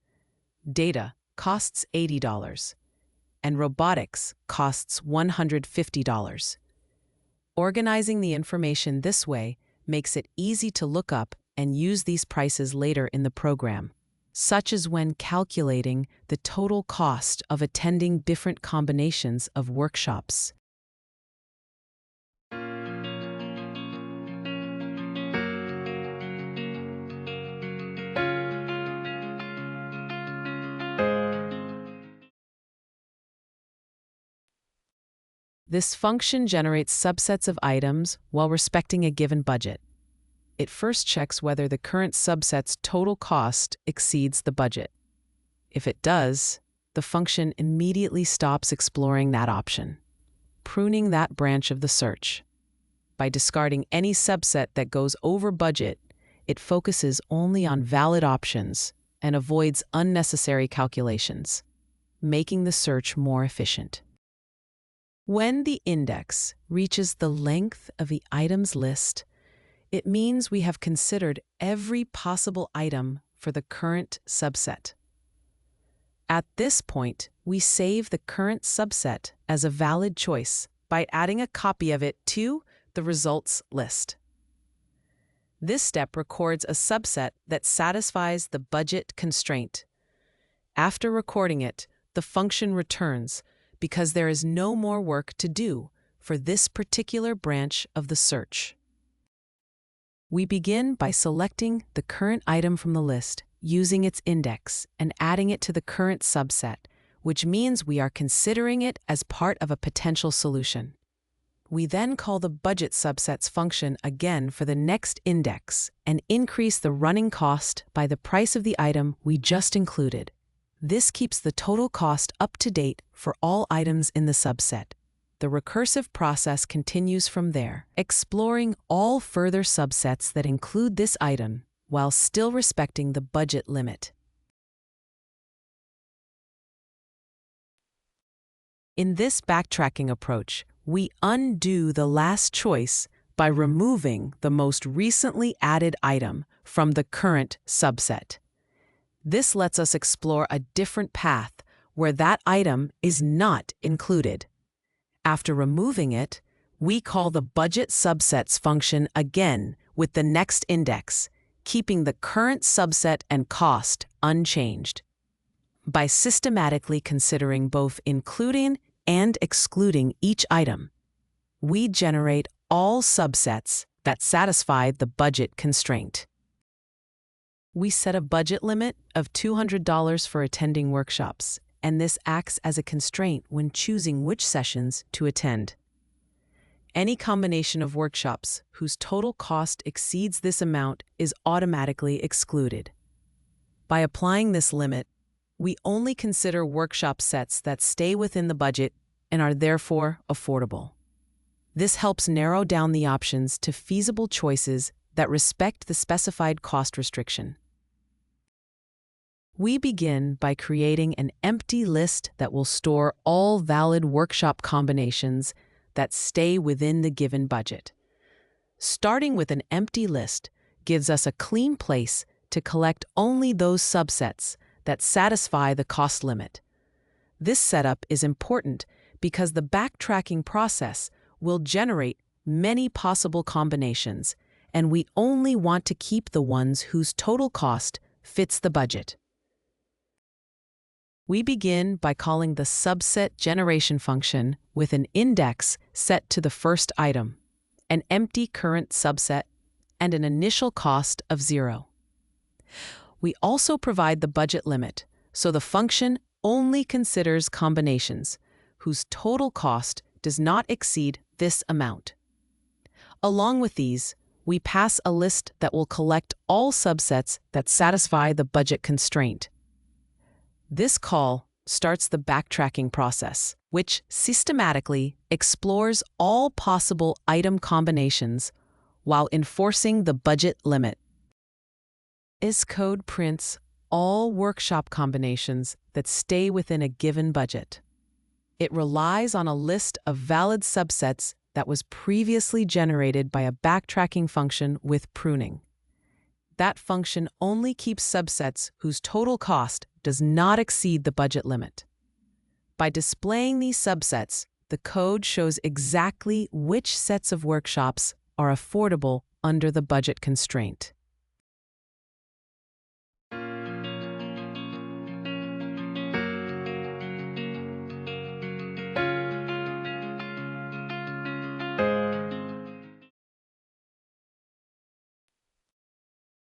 data costs $80, and robotics costs $150. Organizing the information this way makes it easy to look up and use these prices later in the program, such as when calculating the total cost of attending different combinations of workshops. This function generates subsets of items while respecting a given budget. It first checks whether the current subset's total cost exceeds the budget. If it does, the function immediately stops exploring that option, pruning that branch of the search. By discarding any subset that goes over budget, it focuses only on valid options and avoids unnecessary calculations, making the search more efficient. When the index reaches the length of the items list, it means we have considered every possible item for the current subset. At this point, we save the current subset as a valid choice by adding a copy of it to the results list. This step records a subset that satisfies the budget constraint. After recording it, the function returns because there is no more work to do for this particular branch of the search. We begin by selecting the current item from the list, using its index, and adding it to the current subset, which means we are considering it as part of a potential solution. We then call the budget subsets function again for the next index and increase the running cost by the price of the item we just included. This keeps the total cost up to date for all items in the subset. The recursive process continues from there, exploring all further subsets that include this item while still respecting the budget limit. In this backtracking approach, we undo the last choice by removing the most recently added item from the current subset. This lets us explore a different path where that item is not included. After removing it, we call the budget subsets function again with the next index, keeping the current subset and cost unchanged. By systematically considering both including and excluding each item, we generate all subsets that satisfy the budget constraint. We set a budget limit of $200 for attending workshops, and this acts as a constraint when choosing which sessions to attend. Any combination of workshops whose total cost exceeds this amount is automatically excluded. By applying this limit, we only consider workshop sets that stay within the budget and are therefore affordable. This helps narrow down the options to feasible choices that respect the specified cost restriction. We begin by creating an empty list that will store all valid workshop combinations that stay within the given budget. Starting with an empty list gives us a clean place to collect only those subsets that satisfy the cost limit. This setup is important because the backtracking process will generate many possible combinations, and we only want to keep the ones whose total cost fits the budget. We begin by calling the subset generation function with an index set to the first item, an empty current subset, and an initial cost of 0. We also provide the budget limit, so the function only considers combinations whose total cost does not exceed this amount. Along with these, we pass a list that will collect all subsets that satisfy the budget constraint. This call starts the backtracking process, which systematically explores all possible item combinations while enforcing the budget limit. This code prints all workshop combinations that stay within a given budget. It relies on a list of valid subsets that was previously generated by a backtracking function with pruning. That function only keeps subsets whose total cost does not exceed the budget limit. By displaying these subsets, the code shows exactly which sets of workshops are affordable under the budget constraint.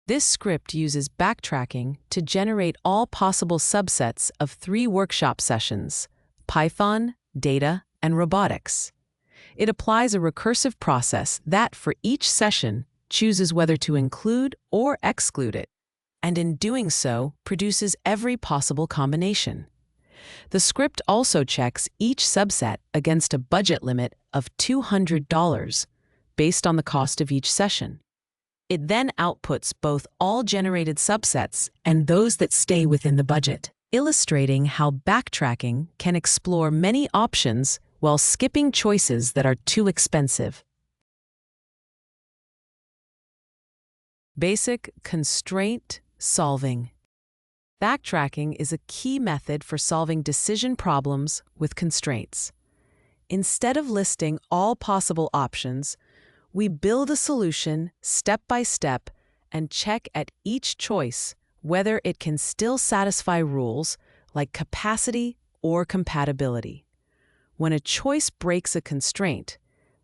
This script uses backtracking to generate all possible subsets of 3 workshop sessions: Python, data, and robotics. It applies a recursive process that, for each session, chooses whether to include or exclude it, and in doing so, produces every possible combination. The script also checks each subset against a budget limit of $200 based on the cost of each session. It then outputs both all generated subsets and those that stay within the budget, illustrating how backtracking can explore many options while skipping choices that are too expensive. Basic constraint solving. Backtracking is a key method for solving decision problems with constraints. Instead of listing all possible options, we build a solution step by step and check at each choice whether it can still satisfy rules like capacity or compatibility. When a choice breaks a constraint,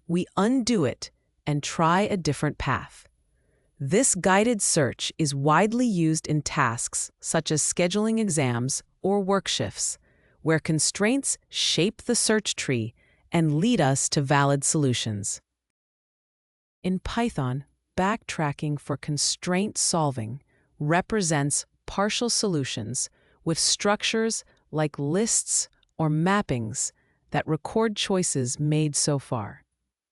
we undo it and try a different path. This guided search is widely used in tasks such as scheduling exams or work shifts, where constraints shape the search tree and lead us to valid solutions. In Python, backtracking for constraint solving represents partial solutions with structures like lists or mappings that record choices made so far.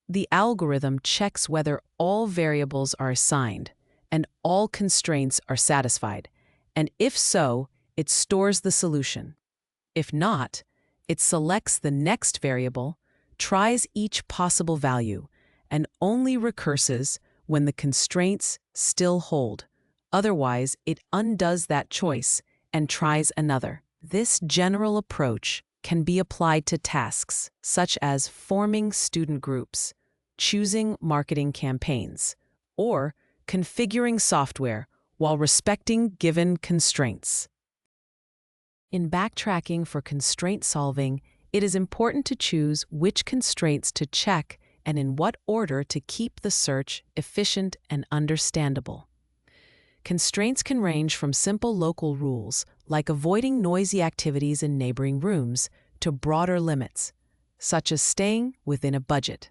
The algorithm checks whether all variables are assigned and all constraints are satisfied, and if so, it stores the solution. If not, it selects the next variable, tries each possible value, and only recurses when the constraints still hold. Otherwise, it undoes that choice and tries another. This general approach can be applied to tasks such as forming student groups, choosing marketing campaigns, or configuring software while respecting given constraints. In backtracking for constraint solving, it is important to choose which constraints to check and in what order to keep the search efficient and understandable. Constraints can range from simple local rules, like avoiding noisy activities in neighboring rooms, to broader limits, such as staying within a budget.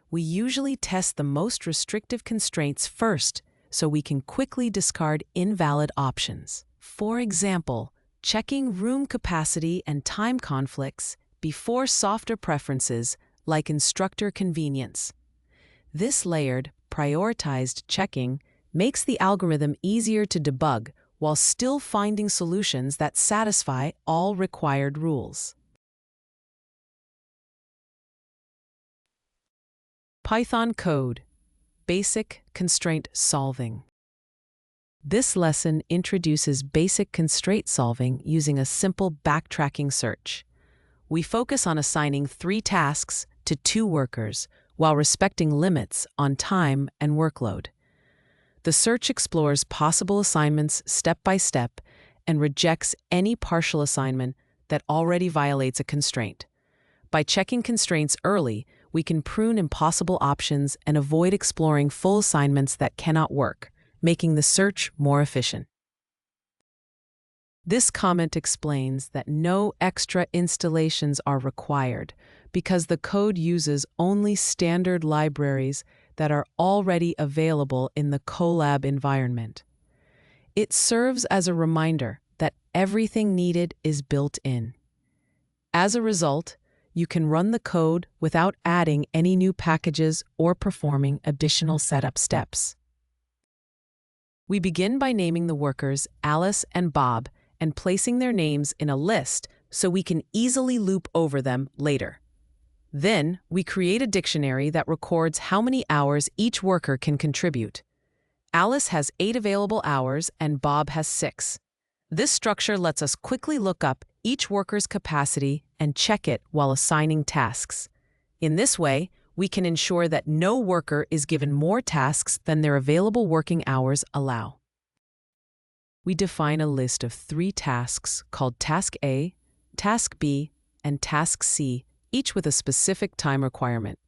We usually test the most restrictive constraints first so we can quickly discard invalid options. For example, checking room capacity and time conflicts before softer preferences like instructor convenience. This layered, prioritized checking makes the algorithm easier to debug while still finding solutions that satisfy all required rules. Python code, basic constraint solving. This lesson introduces basic constraint solving using a simple backtracking search. We focus on assigning 3 tasks to 2 workers while respecting limits on time and workload. The search explores possible assignments step by step and rejects any partial assignment that already violates a constraint. By checking constraints early, we can prune impossible options and avoid exploring full assignments that cannot work, making the search more efficient. This comment explains that no extra installations are required because the code uses only standard libraries that are already available in the Colab environment. It serves as a reminder that everything needed is built in. As a result, you can run the code without adding any new packages or performing additional setup steps. We begin by naming the workers Alice and Bob and placing their names in a list so we can easily loop over them later. Then, we create a dictionary that records how many hours each worker can contribute. Alice has 8 available hours and Bob has 6. This structure lets us quickly look up each worker's capacity and check it while assigning tasks. In this way, we can ensure that no worker is given more tasks than their available working hours allow. We define a list of 3 tasks called Task A, Task B, and Task C, each with a specific time requirement.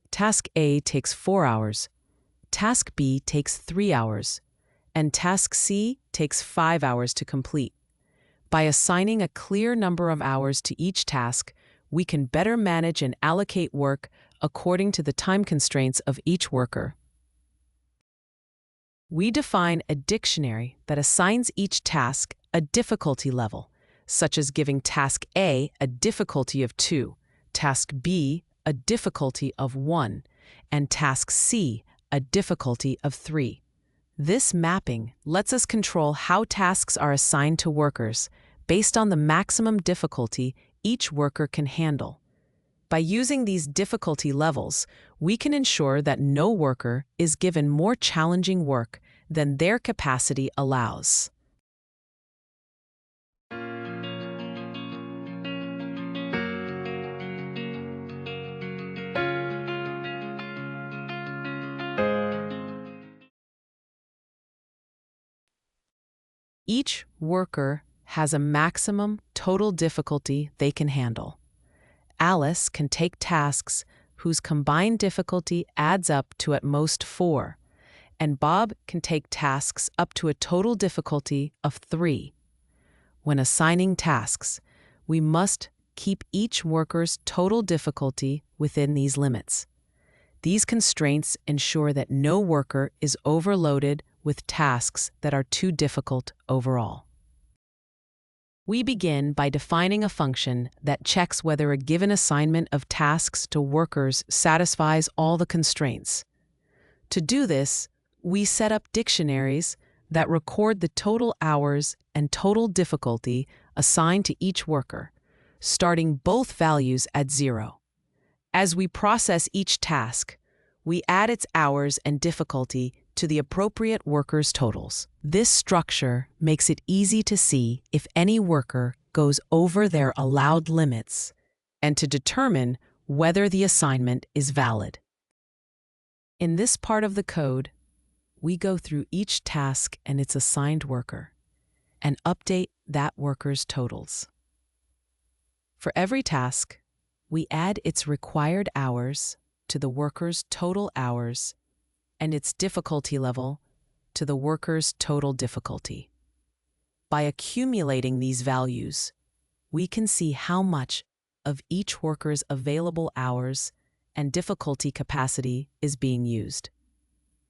Task A takes 4 hours, Task B takes 3 hours, and Task C takes 5 hours to complete. By assigning a clear number of hours to each task, we can better manage and allocate work according to the time constraints of each worker. We define a dictionary that assigns each task a difficulty level, such as giving Task A a difficulty of 2, Task B a difficulty of 1, and Task C a difficulty of 3. This mapping lets us control how tasks are assigned to workers based on the maximum difficulty each worker can handle. By using these difficulty levels, we can ensure that no worker is given more challenging work than their capacity allows. Each worker has a maximum total difficulty they can handle. Alice can take tasks whose combined difficulty adds up to at most 4, and Bob can take tasks up to a total difficulty of 3. When assigning tasks, we must keep each worker's total difficulty within these limits. These constraints ensure that no worker is overloaded with tasks that are too difficult overall. We begin by defining a function that checks whether a given assignment of tasks to workers satisfies all the constraints. To do this, we set up dictionaries that record the total hours and total difficulty assigned to each worker, starting both values at 0. As we process each task, we add its hours and difficulty to the appropriate workers' totals. This structure makes it easy to see if any worker goes over their allowed limits and to determine whether the assignment is valid. In this part of the code, we go through each task and its assigned worker and update that worker's totals. For every task, we add its required hours to the worker's total hours and its difficulty level to the worker's total difficulty. By accumulating these values, we can see how much of each worker's available hours and difficulty capacity is being used.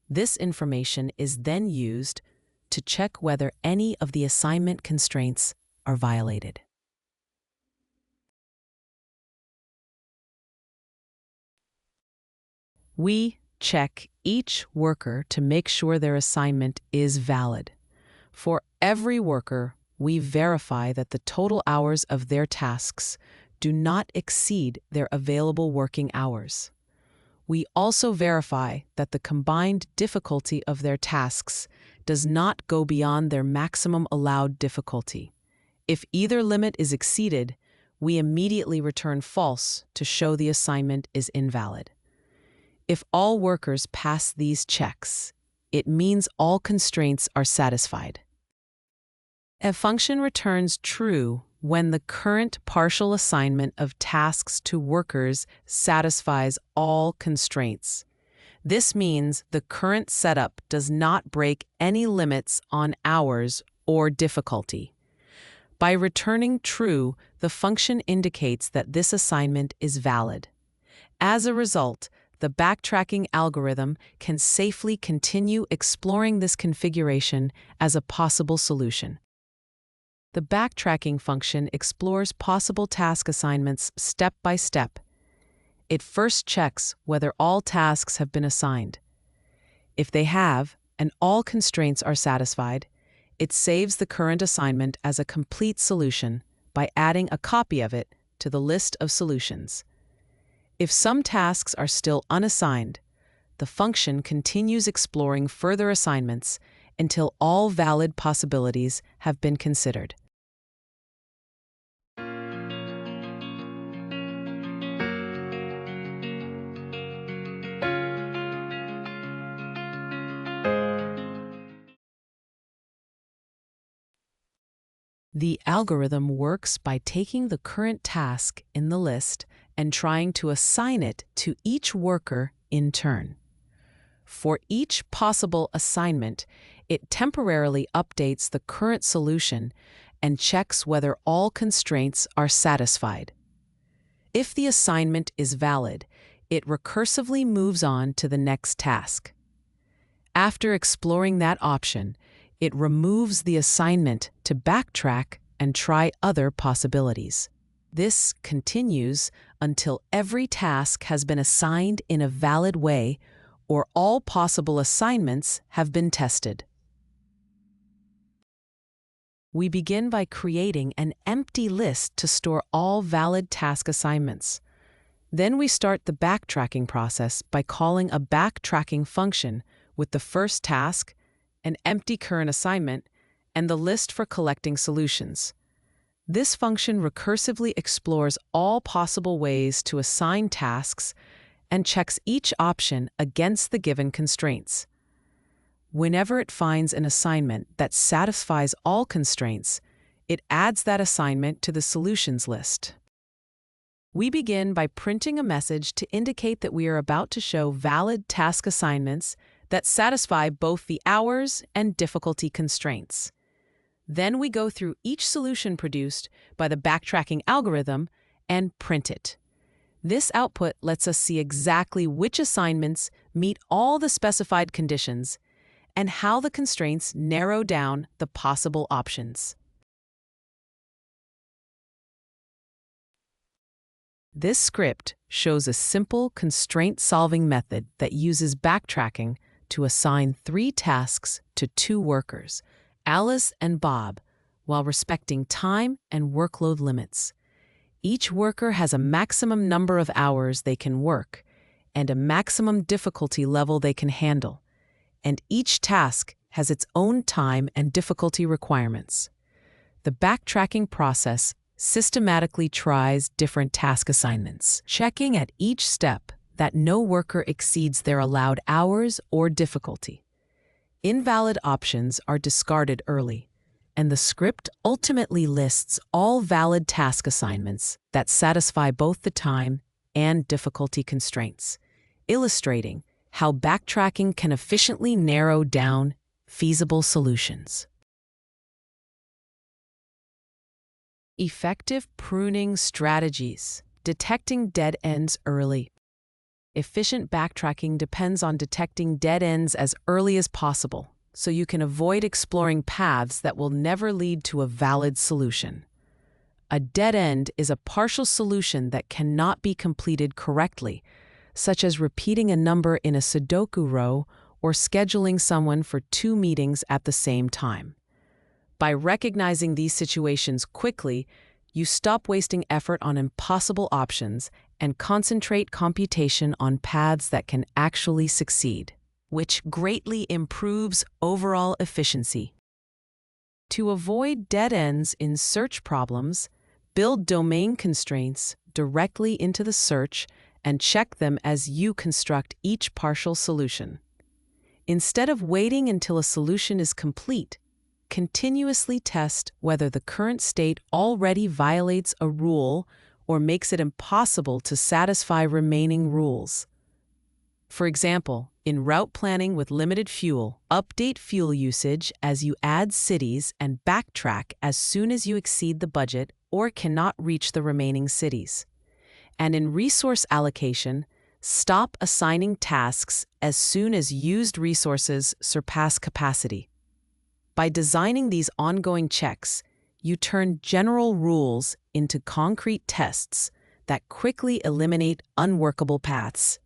This information is then used to check whether any of the assignment constraints are violated. We check each worker to make sure their assignment is valid. For every worker, we verify that the total hours of their tasks do not exceed their available working hours. We also verify that the combined difficulty of their tasks does not go beyond their maximum allowed difficulty. If either limit is exceeded, we immediately return false to show the assignment is invalid. If all workers pass these checks, it means all constraints are satisfied. A function returns true when the current partial assignment of tasks to workers satisfies all constraints. This means the current setup does not break any limits on hours or difficulty. By returning true, the function indicates that this assignment is valid. As a result, the backtracking algorithm can safely continue exploring this configuration as a possible solution. The backtracking function explores possible task assignments step by step. It first checks whether all tasks have been assigned. If they have, and all constraints are satisfied, it saves the current assignment as a complete solution by adding a copy of it to the list of solutions. If some tasks are still unassigned, the function continues exploring further assignments until all valid possibilities have been considered. The algorithm works by taking the current task in the list and trying to assign it to each worker in turn. For each possible assignment, it temporarily updates the current solution and checks whether all constraints are satisfied. If the assignment is valid, it recursively moves on to the next task. After exploring that option, it removes the assignment to backtrack and try other possibilities. This continues until every task has been assigned in a valid way or all possible assignments have been tested. We begin by creating an empty list to store all valid task assignments. Then we start the backtracking process by calling a backtracking function with the first task, an empty current assignment, and the list for collecting solutions. This function recursively explores all possible ways to assign tasks and checks each option against the given constraints. Whenever it finds an assignment that satisfies all constraints, it adds that assignment to the solutions list. We begin by printing a message to indicate that we are about to show valid task assignments that satisfy both the hours and difficulty constraints. Then we go through each solution produced by the backtracking algorithm and print it. This output lets us see exactly which assignments meet all the specified conditions and how the constraints narrow down the possible options. This script shows a simple constraint-solving method that uses backtracking to assign 3 tasks to 2 workers, Alice and Bob, while respecting time and workload limits. Each worker has a maximum number of hours they can work and a maximum difficulty level they can handle, and each task has its own time and difficulty requirements. The backtracking process systematically tries different task assignments, checking at each step that no worker exceeds their allowed hours or difficulty. Invalid options are discarded early, and the script ultimately lists all valid task assignments that satisfy both the time and difficulty constraints, illustrating how backtracking can efficiently narrow down feasible solutions. Effective pruning strategies. Detecting dead ends early. Efficient backtracking depends on detecting dead ends as early as possible, so you can avoid exploring paths that will never lead to a valid solution. A dead end is a partial solution that cannot be completed correctly, such as repeating a number in a Sudoku row or scheduling someone for 2 meetings at the same time. By recognizing these situations quickly, you stop wasting effort on impossible options and concentrate computation on paths that can actually succeed, which greatly improves overall efficiency. To avoid dead ends in search problems, build domain constraints directly into the search and check them as you construct each partial solution. Instead of waiting until a solution is complete, continuously test whether the current state already violates a rule or makes it impossible to satisfy remaining rules. For example, in route planning with limited fuel, update fuel usage as you add cities and backtrack as soon as you exceed the budget or cannot reach the remaining cities. And in resource allocation, stop assigning tasks as soon as used resources surpass capacity. By designing these ongoing checks, you turn general rules into concrete tests that quickly eliminate unworkable paths.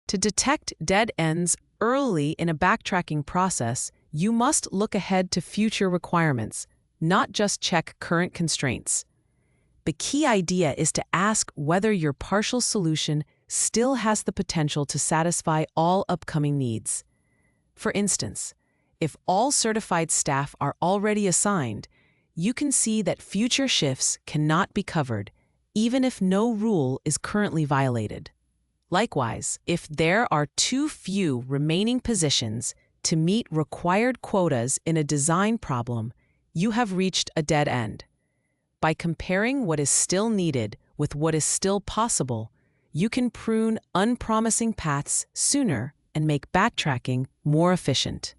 To detect dead ends early in a backtracking process, you must look ahead to future requirements, not just check current constraints. The key idea is to ask whether your partial solution still has the potential to satisfy all upcoming needs. For instance, if all certified staff are already assigned, you can see that future shifts cannot be covered, even if no rule is currently violated. Likewise, if there are too few remaining positions to meet required quotas in a design problem, you have reached a dead end. By comparing what is still needed with what is still possible, you can prune unpromising paths sooner and make backtracking more efficient.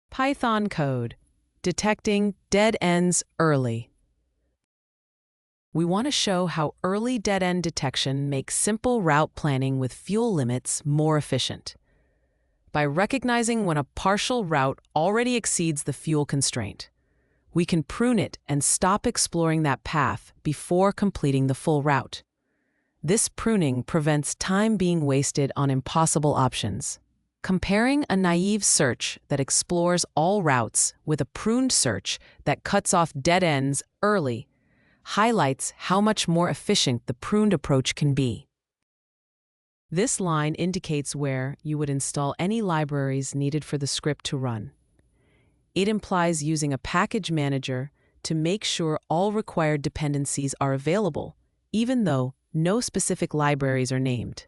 Python code. Detecting dead ends early. We want to show how early dead-end detection makes simple route planning with fuel limits more efficient. By recognizing when a partial route already exceeds the fuel constraint, we can prune it and stop exploring that path before completing the full route. This pruning prevents time being wasted on impossible options. Comparing a naive search that explores all routes with a pruned search that cuts off dead ends early highlights how much more efficient the pruned approach can be. This line indicates where you would install any libraries needed for the script to run. It implies using a package manager to make sure all required dependencies are available, even though no specific libraries are named.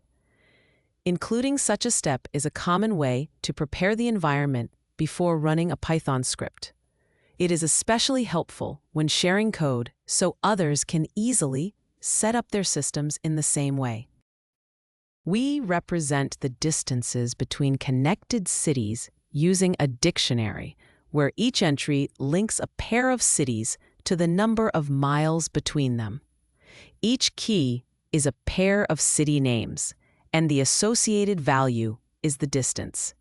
Including such a step is a common way to prepare the environment before running a Python script. It is especially helpful when sharing code so others can easily set up their systems in the same way. We represent the distances between connected cities using a dictionary, where each entry links a pair of cities to the number of miles between them. Each key is a pair of city names, and the associated value is the distance.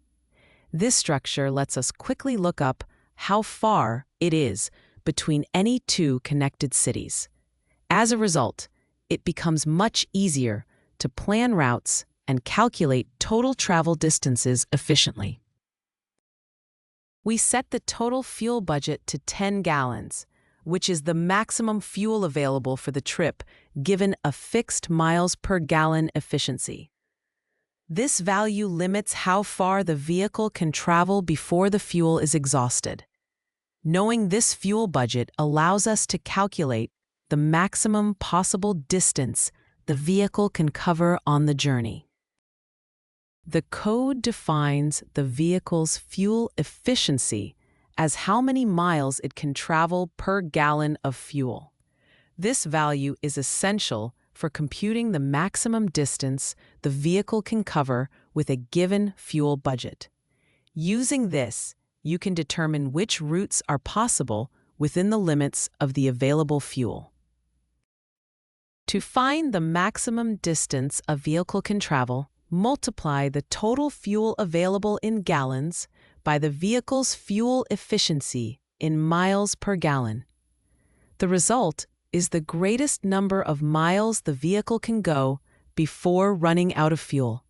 This structure lets us quickly look up how far it is between any two connected cities. As a result, it becomes much easier to plan routes and calculate total travel distances efficiently. We set the total fuel budget to 10 gallons, which is the maximum fuel available for the trip given a fixed miles per gallon efficiency. This value limits how far the vehicle can travel before the fuel is exhausted. Knowing this fuel budget allows us to calculate the maximum possible distance the vehicle can cover on the journey. The code defines the vehicle's fuel efficiency as how many miles it can travel per gallon of fuel. This value is essential for computing the maximum distance the vehicle can cover with a given fuel budget. Using this, you can determine which routes are possible within the limits of the available fuel. To find the maximum distance a vehicle can travel, multiply the total fuel available in gallons by the vehicle's fuel efficiency in miles per gallon. The result is the greatest number of miles the vehicle can go before running out of fuel.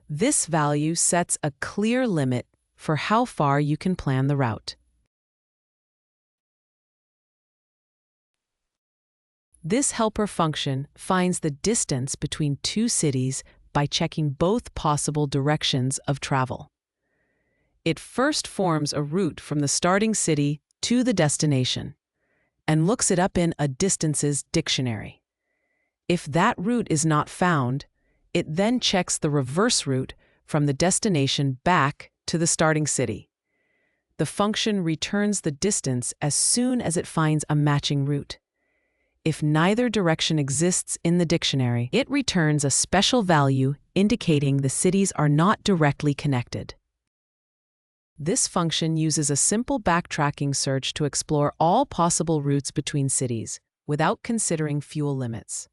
This value sets a clear limit for how far you can plan the route. This helper function finds the distance between two cities by checking both possible directions of travel. It first forms a route from the starting city to the destination and looks it up in a distances dictionary. If that route is not found, it then checks the reverse route from the destination back to the starting city. The function returns the distance as soon as it finds a matching route. If neither direction exists in the dictionary, it returns a special value indicating the cities are not directly connected. This function uses a simple backtracking search to explore all possible routes between cities without considering fuel limits.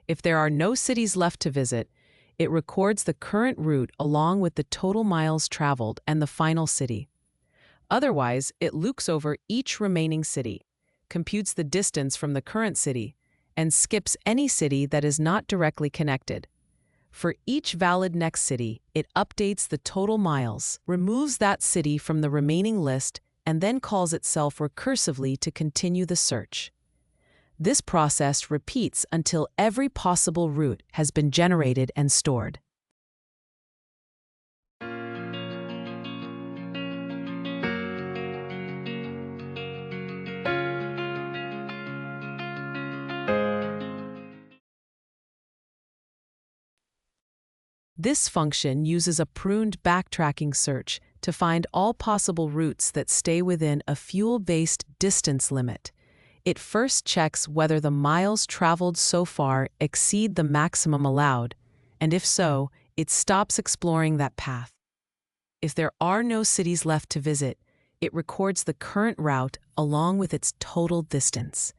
If there are no cities left to visit, it records the current route along with the total miles traveled and the final city. Otherwise, it loops over each remaining city, computes the distance from the current city, and skips any city that is not directly connected. For each valid next city, it updates the total miles, removes that city from the remaining list, and then calls itself recursively to continue the search. This process repeats until every possible route has been generated and stored. This function uses a pruned backtracking search to find all possible routes that stay within a fuel-based distance limit. It first checks whether the miles traveled so far exceed the maximum allowed, and if so, it stops exploring that path. If there are no cities left to visit, it records the current route along with its total distance.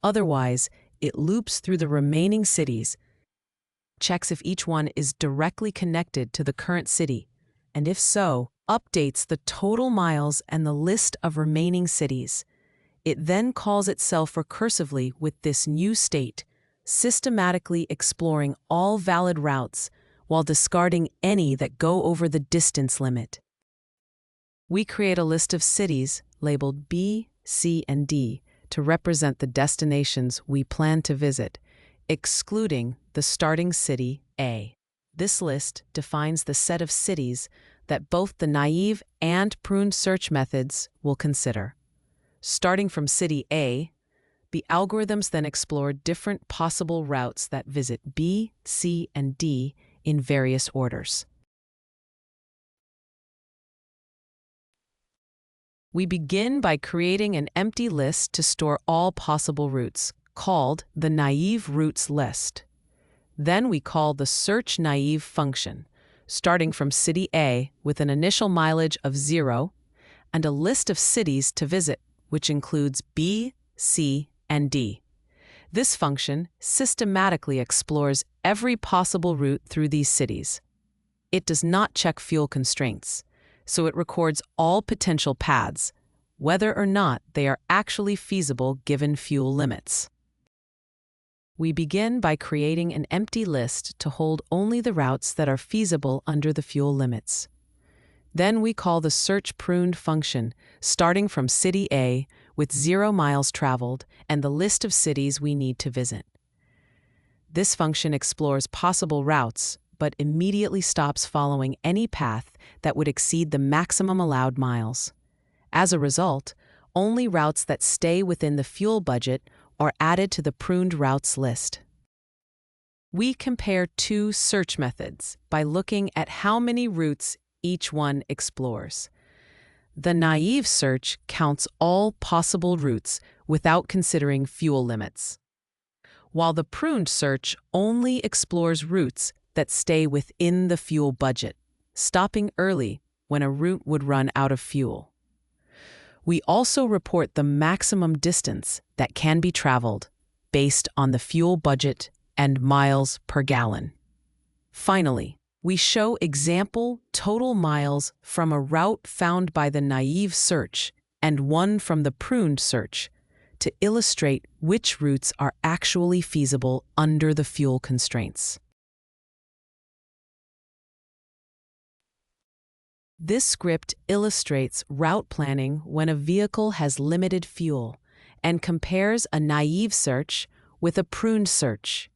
Otherwise, it loops through the remaining cities, checks if each one is directly connected to the current city, and if so, updates the total miles and the list of remaining cities. It then calls itself recursively with this new state, systematically exploring all valid routes while discarding any that go over the distance limit. We create a list of cities labeled B, C, and D to represent the destinations we plan to visit, excluding the starting city A. This list defines the set of cities that both the naive and pruned search methods will consider. Starting from city A, the algorithms then explore different possible routes that visit B, C, and D in various orders. We begin by creating an empty list to store all possible routes, called the naive routes list. Then we call the search naive function, starting from city A with an initial mileage of 0 and a list of cities to visit, which includes B, C, and D. This function systematically explores every possible route through these cities. It does not check fuel constraints, so it records all potential paths, whether or not they are actually feasible given fuel limits. We begin by creating an empty list to hold only the routes that are feasible under the fuel limits. Then we call the search pruned function, starting from city A with 0 miles traveled and the list of cities we need to visit. This function explores possible routes, but immediately stops following any path that would exceed the maximum allowed miles. As a result, only routes that stay within the fuel budget are added to the pruned routes list. We compare two search methods by looking at how many routes each one explores. The naive search counts all possible routes without considering fuel limits, while the pruned search only explores routes that stay within the fuel budget, stopping early when a route would run out of fuel. We also report the maximum distance that can be traveled based on the fuel budget and miles per gallon. Finally, we show example total miles from a route found by the naive search and one from the pruned search to illustrate which routes are actually feasible under the fuel constraints. This script illustrates route planning when a vehicle has limited fuel and compares a naive search with a pruned search.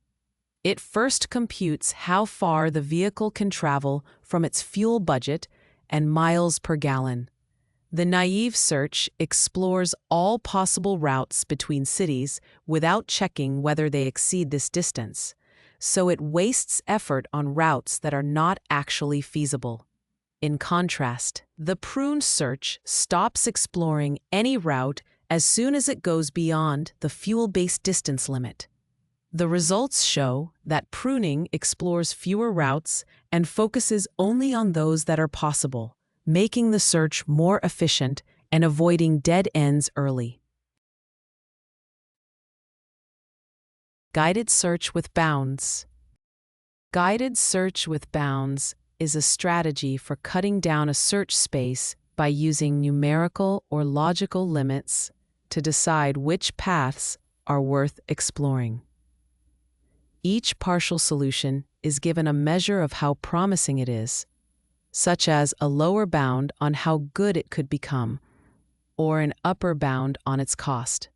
It first computes how far the vehicle can travel from its fuel budget and miles per gallon. The naive search explores all possible routes between cities without checking whether they exceed this distance, so it wastes effort on routes that are not actually feasible. In contrast, the pruned search stops exploring any route as soon as it goes beyond the fuel-based distance limit. The results show that pruning explores fewer routes and focuses only on those that are possible, making the search more efficient and avoiding dead ends early. Guided search with bounds. Guided search with bounds is a strategy for cutting down a search space by using numerical or logical limits to decide which paths are worth exploring. Each partial solution is given a measure of how promising it is, such as a lower bound on how good it could become, or an upper bound on its cost.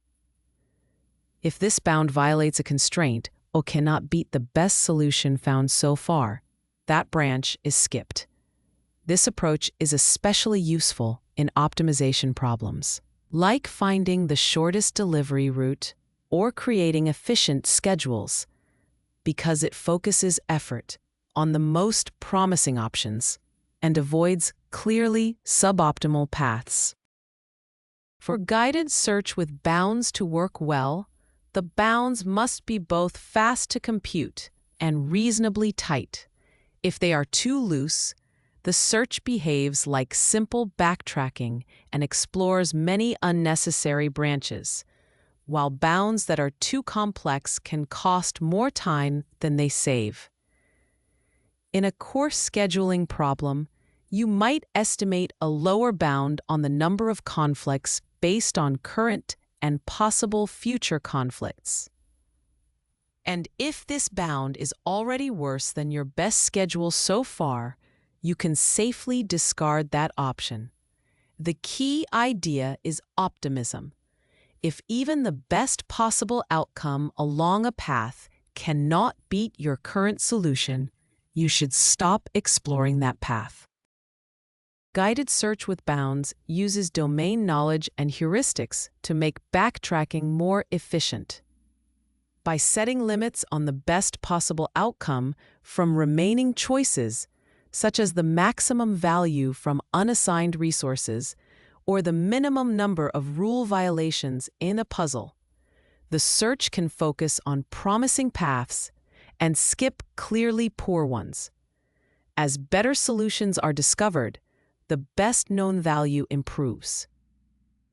If this bound violates a constraint or cannot beat the best solution found so far, that branch is skipped. This approach is especially useful in optimization problems, like finding the shortest delivery route or creating efficient schedules, because it focuses effort on the most promising options and avoids clearly suboptimal paths. For guided search with bounds to work well, the bounds must be both fast to compute and reasonably tight. If they are too loose, the search behaves like simple backtracking and explores many unnecessary branches, while bounds that are too complex can cost more time than they save. In a course scheduling problem, you might estimate a lower bound on the number of conflicts based on current and possible future conflicts. And if this bound is already worse than your best schedule so far, you can safely discard that option. The key idea is optimism. If even the best possible outcome along a path cannot beat your current solution, you should stop exploring that path. Guided search with bounds uses domain knowledge and heuristics to make backtracking more efficient. by setting limits on the best possible outcome from remaining choices, such as the maximum value from unassigned resources or the minimum number of rule violations in a puzzle. The search can focus on promising paths and skip clearly poor ones. As better solutions are discovered, the best known value improves,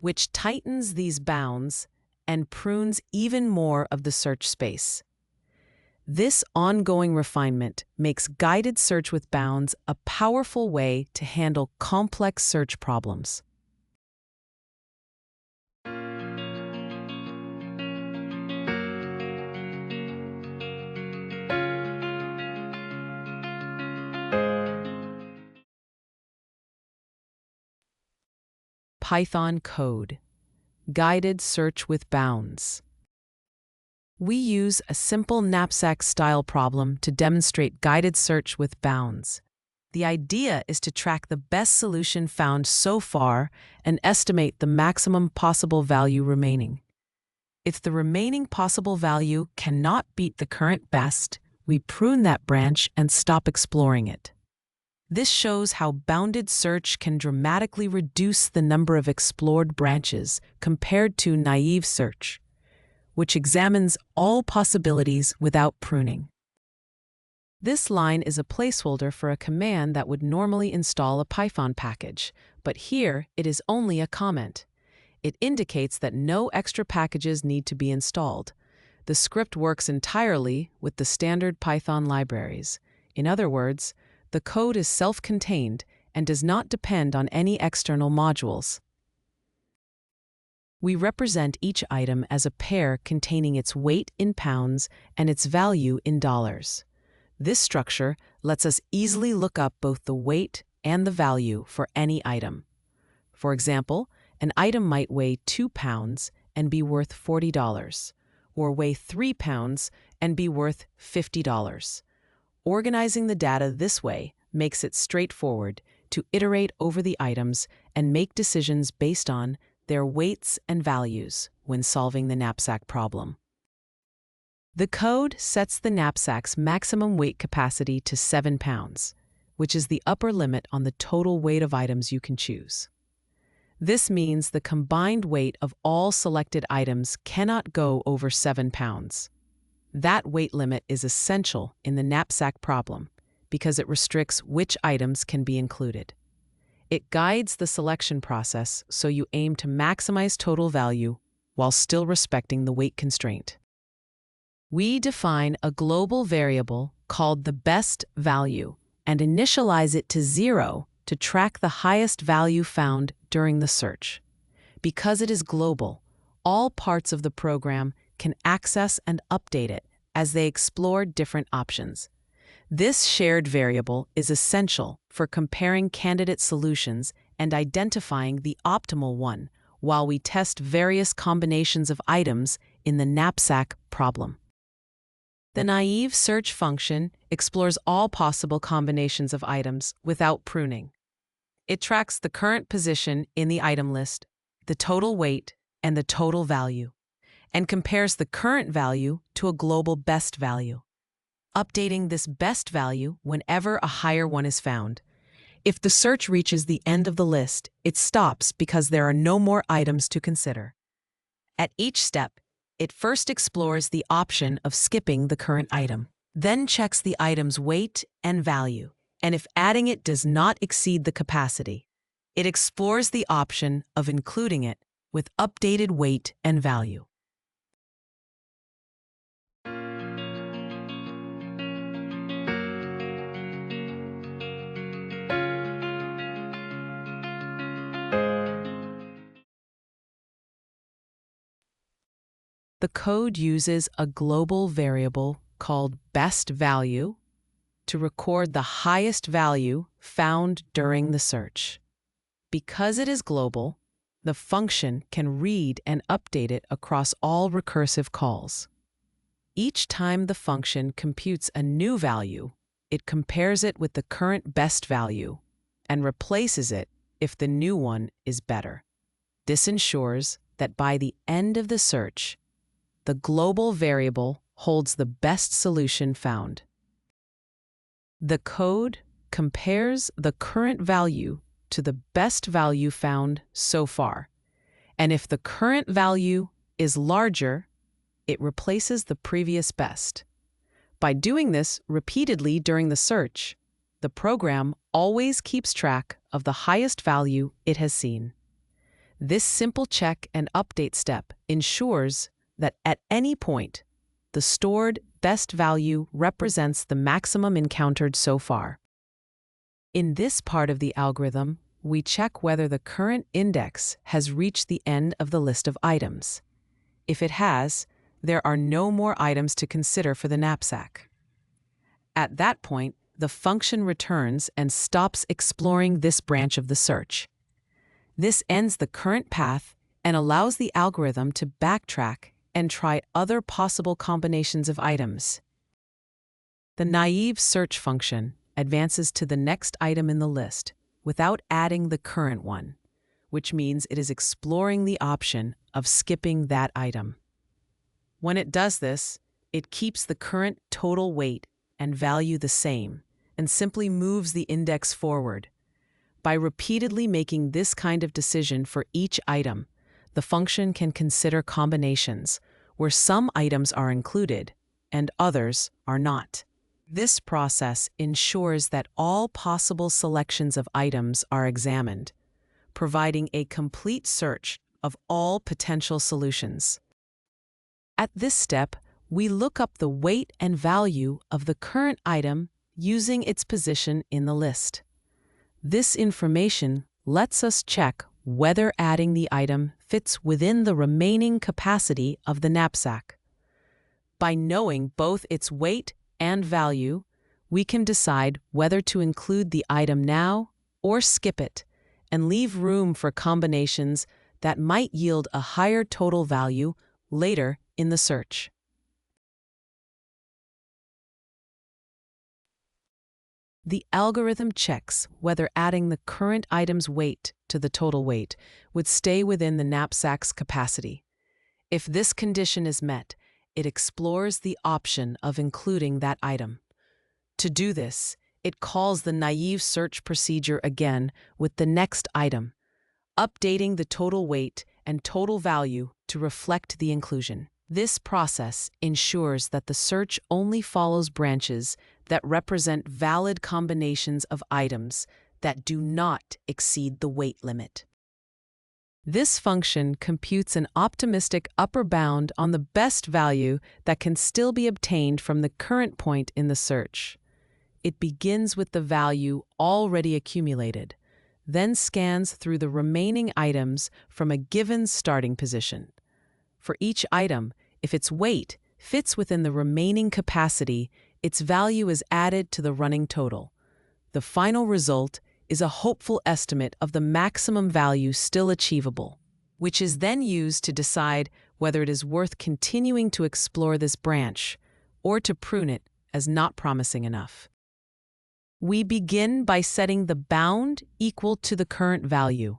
which tightens these bounds and prunes even more of the search space. This ongoing refinement makes guided search with bounds a powerful way to handle complex search problems. Python code. Guided search with bounds. We use a simple knapsack-style problem to demonstrate guided search with bounds. The idea is to track the best solution found so far and estimate the maximum possible value remaining. If the remaining possible value cannot beat the current best, we prune that branch and stop exploring it. This shows how bounded search can dramatically reduce the number of explored branches compared to naive search, which examines all possibilities without pruning. This line is a placeholder for a command that would normally install a Python package, but here it is only a comment. It indicates that no extra packages need to be installed. The script works entirely with the standard Python libraries. In other words, the code is self-contained and does not depend on any external modules. We represent each item as a pair containing its weight in pounds and its value in dollars. This structure lets us easily look up both the weight and the value for any item. For example, an item might weigh 2 pounds and be worth $40, or weigh 3 pounds and be worth $50. Organizing the data this way makes it straightforward to iterate over the items and make decisions based on their weights and values when solving the knapsack problem. The code sets the knapsack's maximum weight capacity to 7 pounds, which is the upper limit on the total weight of items you can choose. This means the combined weight of all selected items cannot go over 7 pounds. That weight limit is essential in the knapsack problem because it restricts which items can be included. It guides the selection process so you aim to maximize total value while still respecting the weight constraint. We define a global variable called the best value and initialize it to 0 to track the highest value found during the search. Because it is global, all parts of the program can access and update it as they explore different options. This shared variable is essential for comparing candidate solutions and identifying the optimal one while we test various combinations of items in the knapsack problem. The naive search function explores all possible combinations of items without pruning. It tracks the current position in the item list, the total weight, and the total value, and compares the current value to a global best value, updating this best value whenever a higher one is found. If the search reaches the end of the list, it stops because there are no more items to consider. At each step, it first explores the option of skipping the current item, then checks the item's weight and value, and if adding it does not exceed the capacity, it explores the option of including it with updated weight and value. The code uses a global variable called best value to record the highest value found during the search. Because it is global, the function can read and update it across all recursive calls. Each time the function computes a new value, it compares it with the current best value and replaces it if the new one is better. This ensures that by the end of the search, the global variable holds the best solution found. The code compares the current value to the best value found so far, and if the current value is larger, it replaces the previous best. By doing this repeatedly during the search, the program always keeps track of the highest value it has seen. This simple check and update step ensures that at any point, the stored best value represents the maximum encountered so far. In this part of the algorithm, we check whether the current index has reached the end of the list of items. If it has, there are no more items to consider for the knapsack. At that point, the function returns and stops exploring this branch of the search. This ends the current path and allows the algorithm to backtrack and try other possible combinations of items. The naive search function advances to the next item in the list without adding the current one, which means it is exploring the option of skipping that item. When it does this, it keeps the current total weight and value the same and simply moves the index forward. By repeatedly making this kind of decision for each item, the function can consider combinations where some items are included and others are not. This process ensures that all possible selections of items are examined, providing a complete search of all potential solutions. At this step, we look up the weight and value of the current item using its position in the list. This information lets us check whether adding the item fits within the remaining capacity of the knapsack. By knowing both its weight and value, we can decide whether to include the item now or skip it, and leave room for combinations that might yield a higher total value later in the search. The algorithm checks whether adding the current item's weight to the total weight would stay within the knapsack's capacity. If this condition is met, it explores the option of including that item. To do this, it calls the naive search procedure again with the next item, updating the total weight and total value to reflect the inclusion. This process ensures that the search only follows branches that represent valid combinations of items that do not exceed the weight limit. This function computes an optimistic upper bound on the best value that can still be obtained from the current point in the search. It begins with the value already accumulated, then scans through the remaining items from a given starting position. For each item, if its weight fits within the remaining capacity, its value is added to the running total. The final result is a hopeful estimate of the maximum value still achievable, which is then used to decide whether it is worth continuing to explore this branch or to prune it as not promising enough. We begin by setting the bound equal to the current value,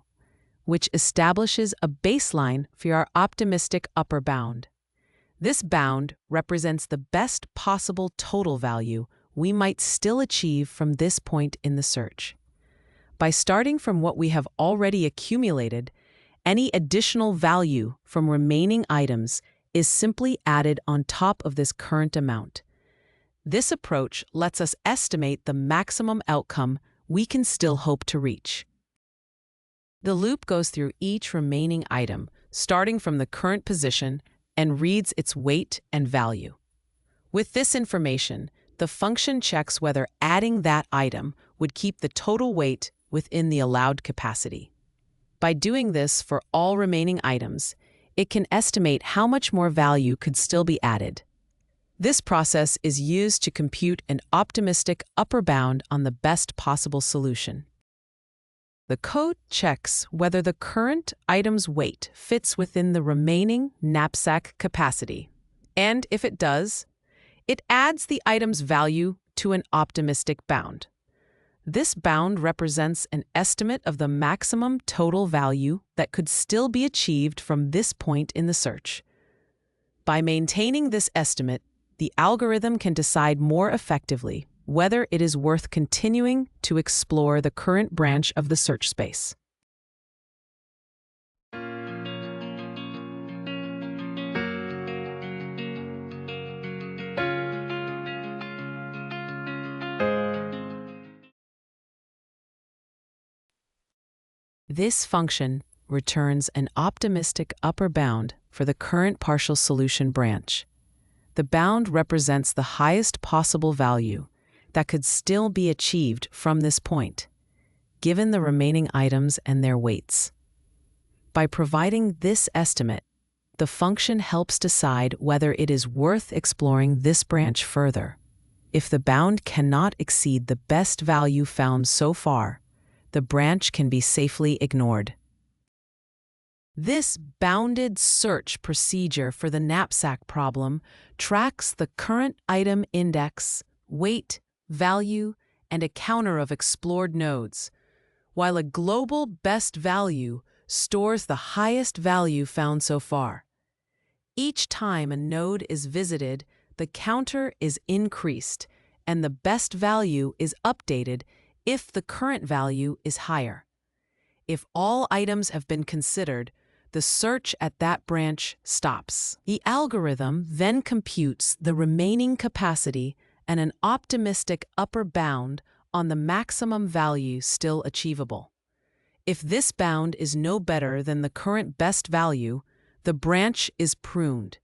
which establishes a baseline for our optimistic upper bound. This bound represents the best possible total value we might still achieve from this point in the search. By starting from what we have already accumulated, any additional value from remaining items is simply added on top of this current amount. This approach lets us estimate the maximum outcome we can still hope to reach. The loop goes through each remaining item, starting from the current position, and reads its weight and value. With this information, the function checks whether adding that item would keep the total weight within the allowed capacity. By doing this for all remaining items, it can estimate how much more value could still be added. This process is used to compute an optimistic upper bound on the best possible solution. The code checks whether the current item's weight fits within the remaining knapsack capacity. And if it does, it adds the item's value to an optimistic bound. This bound represents an estimate of the maximum total value that could still be achieved from this point in the search. By maintaining this estimate, the algorithm can decide more effectively whether it is worth continuing to explore the current branch of the search space. This function returns an optimistic upper bound for the current partial solution branch. The bound represents the highest possible value that could still be achieved from this point, given the remaining items and their weights. By providing this estimate, the function helps decide whether it is worth exploring this branch further. If the bound cannot exceed the best value found so far, the branch can be safely ignored. This bounded search procedure for the knapsack problem tracks the current item index, weight, value, and a counter of explored nodes, while a global best value stores the highest value found so far. Each time a node is visited, the counter is increased, and the best value is updated if the current value is higher. If all items have been considered, the search at that branch stops. The algorithm then computes the remaining capacity and an optimistic upper bound on the maximum value still achievable. If this bound is no better than the current best value, the branch is pruned.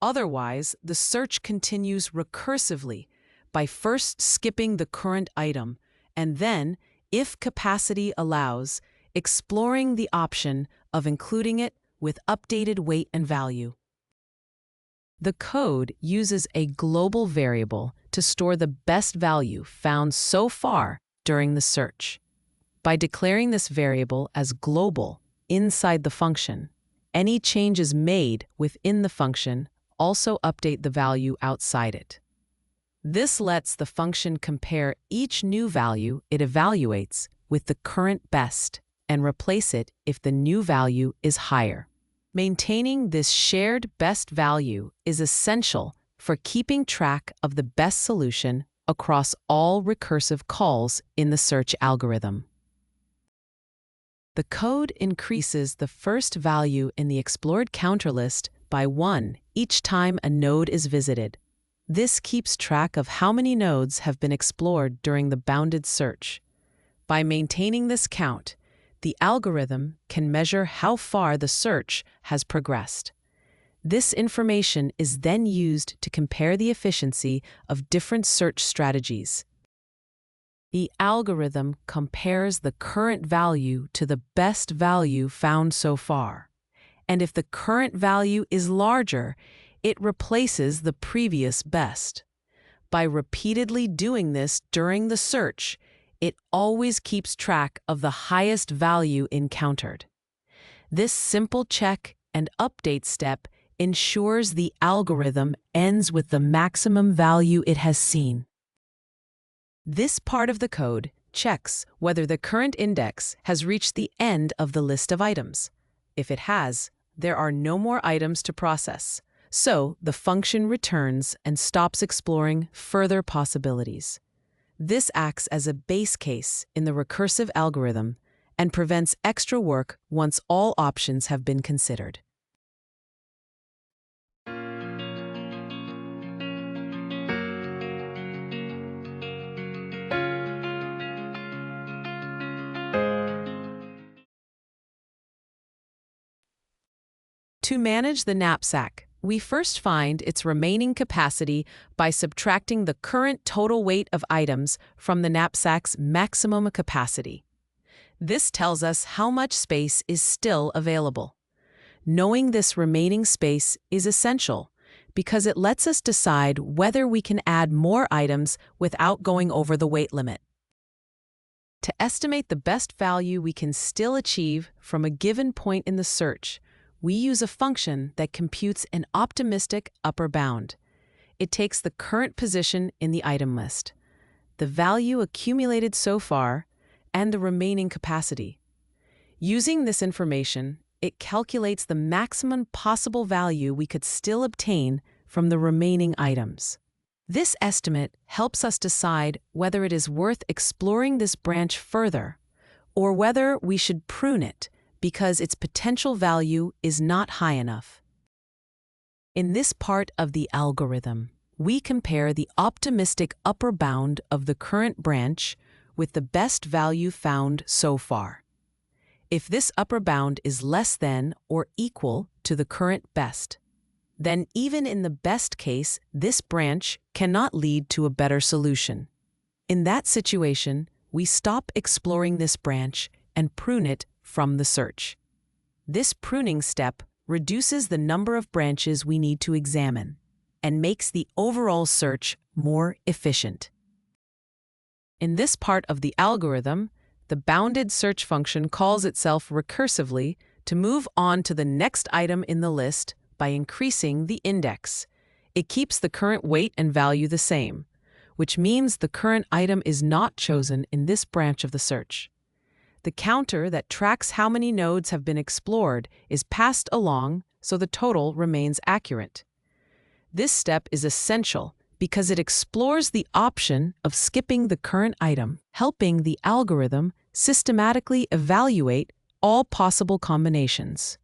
Otherwise, the search continues recursively by first skipping the current item and then, if capacity allows, exploring the option of including it with updated weight and value. The code uses a global variable to store the best value found so far during the search. By declaring this variable as global inside the function, any changes made within the function also update the value outside it. This lets the function compare each new value it evaluates with the current best and replace it if the new value is higher. Maintaining this shared best value is essential for keeping track of the best solution across all recursive calls in the search algorithm. The code increases the first value in the explored counter list by 1 each time a node is visited. This keeps track of how many nodes have been explored during the bounded search. By maintaining this count, the algorithm can measure how far the search has progressed. This information is then used to compare the efficiency of different search strategies. The algorithm compares the current value to the best value found so far, and if the current value is larger, it replaces the previous best. By repeatedly doing this during the search, it always keeps track of the highest value encountered. This simple check and update step ensures the algorithm ends with the maximum value it has seen. This part of the code checks whether the current index has reached the end of the list of items. If it has, there are no more items to process, so the function returns and stops exploring further possibilities. This acts as a base case in the recursive algorithm and prevents extra work once all options have been considered. To manage the knapsack, we first find its remaining capacity by subtracting the current total weight of items from the knapsack's maximum capacity. This tells us how much space is still available. Knowing this remaining space is essential because it lets us decide whether we can add more items without going over the weight limit. To estimate the best value we can still achieve from a given point in the search, we use a function that computes an optimistic upper bound. It takes the current position in the item list, the value accumulated so far, and the remaining capacity. Using this information, it calculates the maximum possible value we could still obtain from the remaining items. This estimate helps us decide whether it is worth exploring this branch further, or whether we should prune it because its potential value is not high enough. In this part of the algorithm, we compare the optimistic upper bound of the current branch with the best value found so far. If this upper bound is less than or equal to the current best, then even in the best case, this branch cannot lead to a better solution. In that situation, we stop exploring this branch and prune it from the search. This pruning step reduces the number of branches we need to examine and makes the overall search more efficient. In this part of the algorithm, the bounded search function calls itself recursively to move on to the next item in the list by increasing the index. It keeps the current weight and value the same, which means the current item is not chosen in this branch of the search. The counter that tracks how many nodes have been explored is passed along so the total remains accurate. This step is essential because it explores the option of skipping the current item, helping the algorithm systematically evaluate all possible combinations.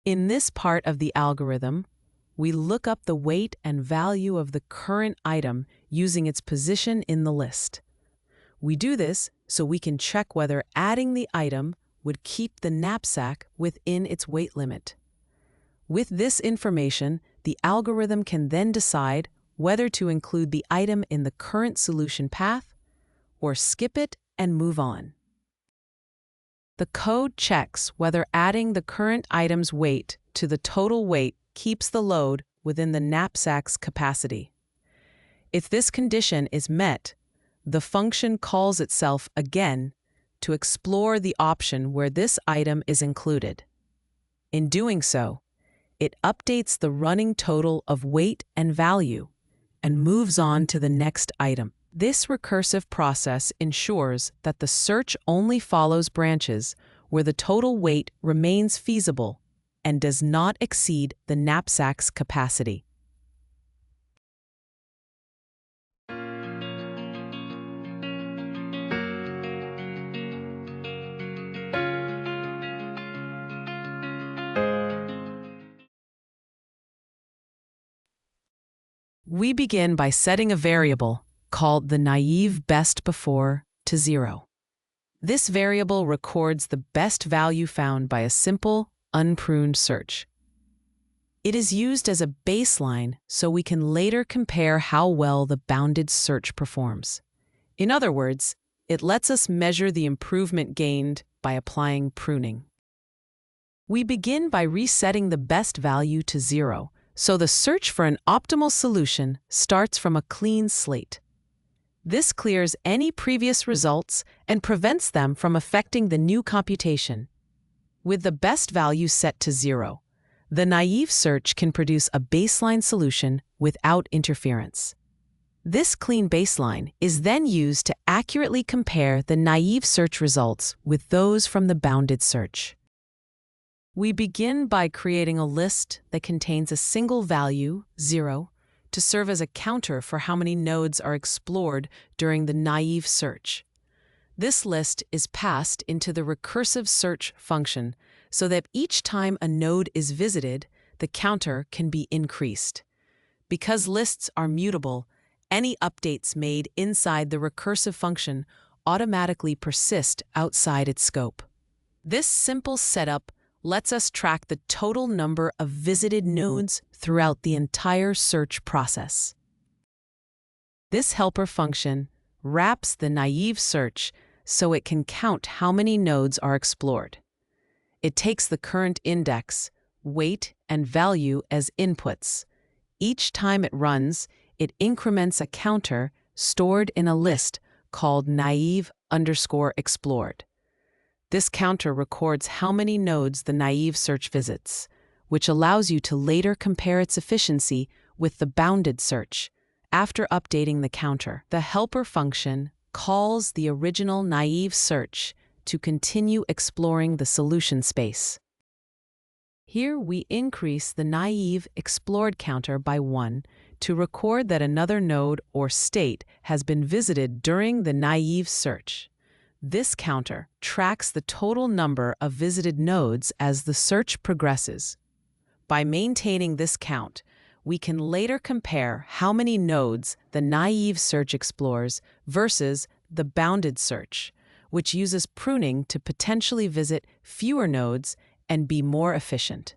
In this part of the algorithm, we look up the weight and value of the current item using its position in the list. We do this so we can check whether adding the item would keep the knapsack within its weight limit. With this information, the algorithm can then decide whether to include the item in the current solution path or skip it and move on. The code checks whether adding the current item's weight to the total weight keeps the load within the knapsack's capacity. If this condition is met, the function calls itself again to explore the option where this item is included. In doing so, it updates the running total of weight and value and moves on to the next item. This recursive process ensures that the search only follows branches where the total weight remains feasible and does not exceed the knapsack's capacity. We begin by setting a variable called the naive best before to 0. This variable records the best value found by a simple, unpruned search. It is used as a baseline so we can later compare how well the bounded search performs. In other words, it lets us measure the improvement gained by applying pruning. We begin by resetting the best value to 0, so the search for an optimal solution starts from a clean slate. This clears any previous results and prevents them from affecting the new computation. With the best value set to 0, the naive search can produce a baseline solution without interference. This clean baseline is then used to accurately compare the naive search results with those from the bounded search. We begin by creating a list that contains a single value, 0, to serve as a counter for how many nodes are explored during the naive search. This list is passed into the recursive search function so that each time a node is visited, the counter can be increased. Because lists are mutable, any updates made inside the recursive function automatically persist outside its scope. This simple setup lets us track the total number of visited nodes throughout the entire search process. This helper function wraps the naive search so it can count how many nodes are explored. It takes the current index, weight, and value as inputs. Each time it runs, it increments a counter stored in a list called naive_explored. This counter records how many nodes the naive search visits, which allows you to later compare its efficiency with the bounded search. After updating the counter, the helper function calls the original naive search to continue exploring the solution space. Here we increase the naive explored counter by 1 to record that another node or state has been visited during the naive search. This counter tracks the total number of visited nodes as the search progresses. By maintaining this count, we can later compare how many nodes the naive search explores versus the bounded search, which uses pruning to potentially visit fewer nodes and be more efficient.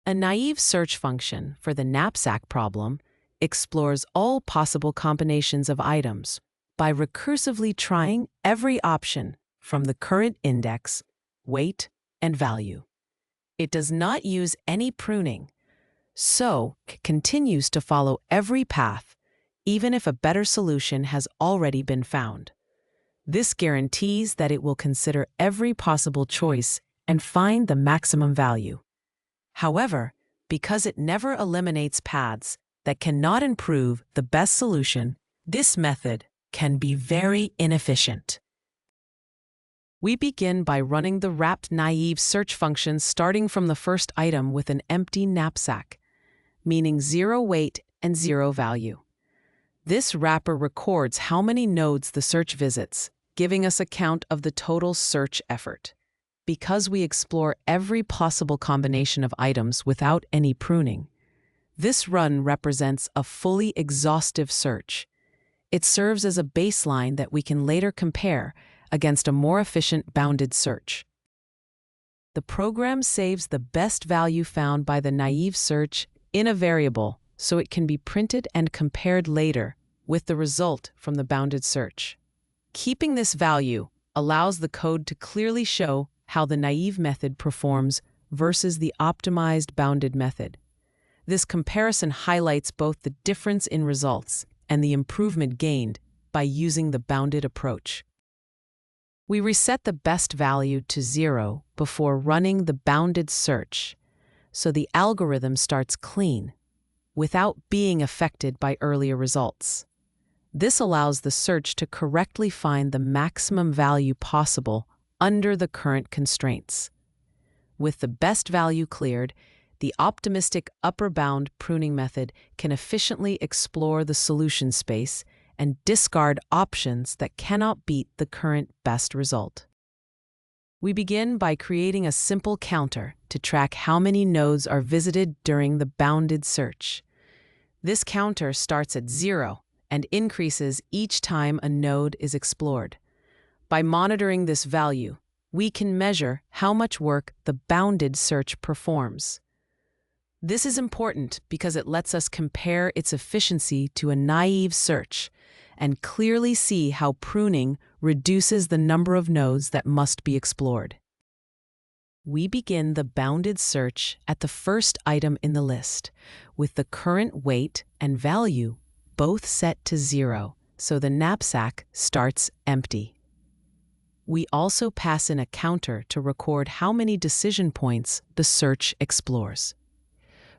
A naive search function for the knapsack problem explores all possible combinations of items by recursively trying every option from the current index, weight, and value. It does not use any pruning, so continues to follow every path, even if a better solution has already been found. This guarantees that it will consider every possible choice and find the maximum value. However, because it never eliminates paths that cannot improve the best solution, this method can be very inefficient. We begin by running the wrapped naive search function starting from the first item with an empty knapsack, meaning 0 weight and 0 value. This wrapper records how many nodes the search visits, giving us a count of the total search effort. Because we explore every possible combination of items without any pruning, this run represents a fully exhaustive search. It serves as a baseline that we can later compare against a more efficient bounded search. The program saves the best value found by the naive search in a variable so it can be printed and compared later with the result from the bounded search. Keeping this value allows the code to clearly show how the naive method performs versus the optimized bounded method. This comparison highlights both the difference in results and the improvement gained by using the bounded approach. We reset the best value to 0 before running the bounded search, so the algorithm starts clean, without being affected by earlier results. This allows the search to correctly find the maximum value possible under the current constraints. With the best value cleared, the optimistic upper bound pruning method can efficiently explore the solution space and discard options that cannot beat the current best result. We begin by creating a simple counter to track how many nodes are visited during the bounded search. This counter starts at 0 and increases each time a node is explored. By monitoring this value, we can measure how much work the bounded search performs. This is important because it lets us compare its efficiency to a naive search and clearly see how pruning reduces the number of nodes that must be explored. We begin the bounded search at the first item in the list, with the current weight and value both set to 0, so the knapsack starts empty. We also pass in a counter to record how many decision points the search explores.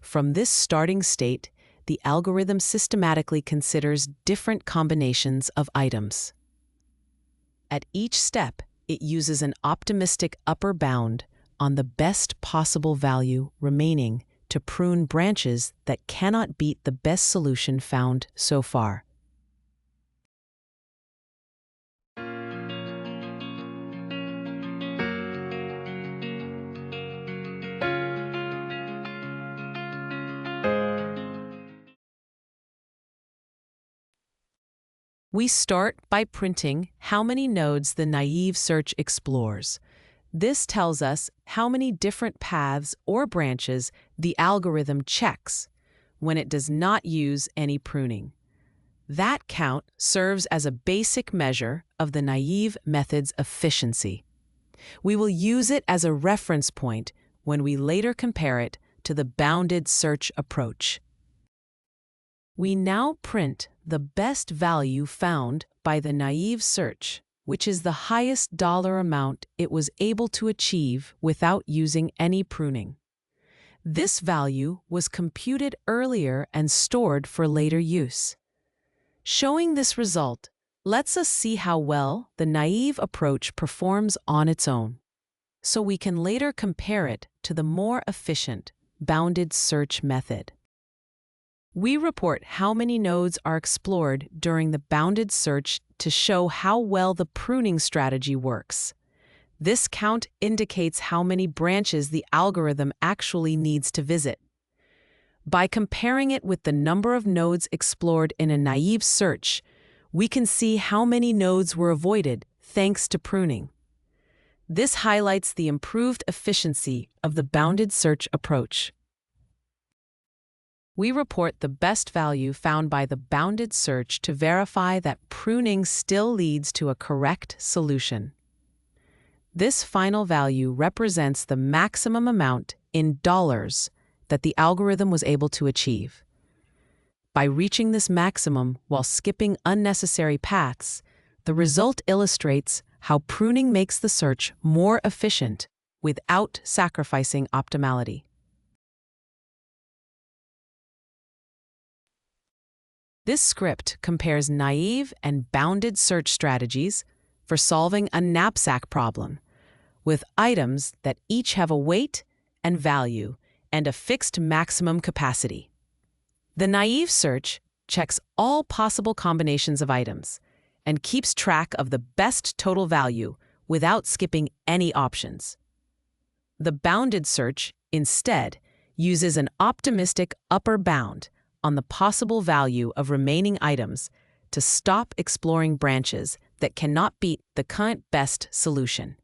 From this starting state, the algorithm systematically considers different combinations of items. At each step, it uses an optimistic upper bound on the best possible value remaining to prune branches that cannot beat the best solution found so far. We start by printing how many nodes the naive search explores. This tells us how many different paths or branches the algorithm checks when it does not use any pruning. That count serves as a basic measure of the naive method's efficiency. We will use it as a reference point when we later compare it to the bounded search approach. We now print the best value found by the naive search, which is the highest dollar amount it was able to achieve without using any pruning. This value was computed earlier and stored for later use. Showing this result, lets us see how well the naive approach performs on its own, so we can later compare it to the more efficient, bounded search method. We report how many nodes are explored during the bounded search to show how well the pruning strategy works. This count indicates how many branches the algorithm actually needs to visit. By comparing it with the number of nodes explored in a naive search, we can see how many nodes were avoided thanks to pruning. This highlights the improved efficiency of the bounded search approach. We report the best value found by the bounded search to verify that pruning still leads to a correct solution. This final value represents the maximum amount in dollars that the algorithm was able to achieve. By reaching this maximum while skipping unnecessary paths, the result illustrates how pruning makes the search more efficient without sacrificing optimality. This script compares naive and bounded search strategies for solving a knapsack problem, with items that each have a weight and value and a fixed maximum capacity. The naive search checks all possible combinations of items and keeps track of the best total value without skipping any options. The bounded search, instead, uses an optimistic upper bound on the possible value of remaining items to stop exploring branches that cannot beat the current best solution.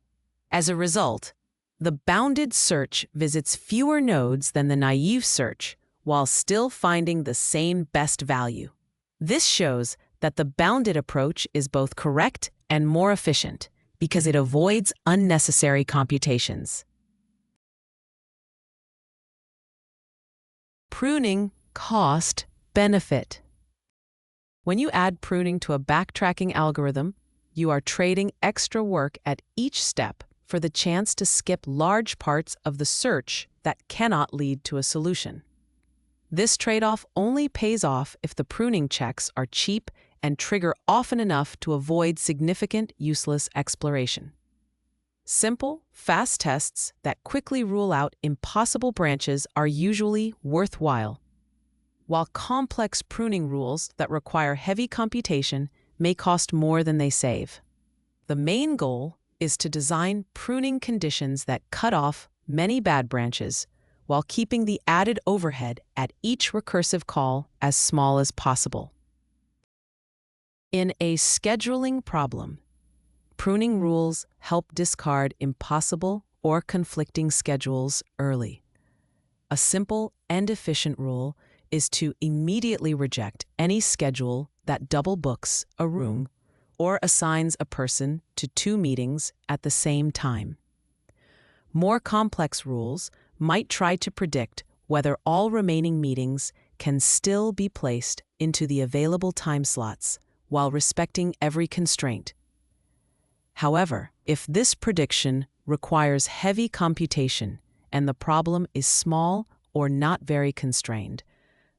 As a result, the bounded search visits fewer nodes than the naive search while still finding the same best value. This shows that the bounded approach is both correct and more efficient because it avoids unnecessary computations. Pruning cost benefit. When you add pruning to a backtracking algorithm, you are trading extra work at each step for the chance to skip large parts of the search that cannot lead to a solution. This trade-off only pays off if the pruning checks are cheap and trigger often enough to avoid significant useless exploration. Simple, fast tests that quickly rule out impossible branches are usually worthwhile, while complex pruning rules that require heavy computation may cost more than they save. The main goal is to design pruning conditions that cut off many bad branches while keeping the added overhead at each recursive call as small as possible. In a scheduling problem, pruning rules help discard impossible or conflicting schedules early. A simple and efficient rule is to immediately reject any schedule that double books a room or assigns a person to 2 meetings at the same time. More complex rules might try to predict whether all remaining meetings can still be placed into the available time slots while respecting every constraint. However, if this prediction requires heavy computation and the problem is small or not very constrained,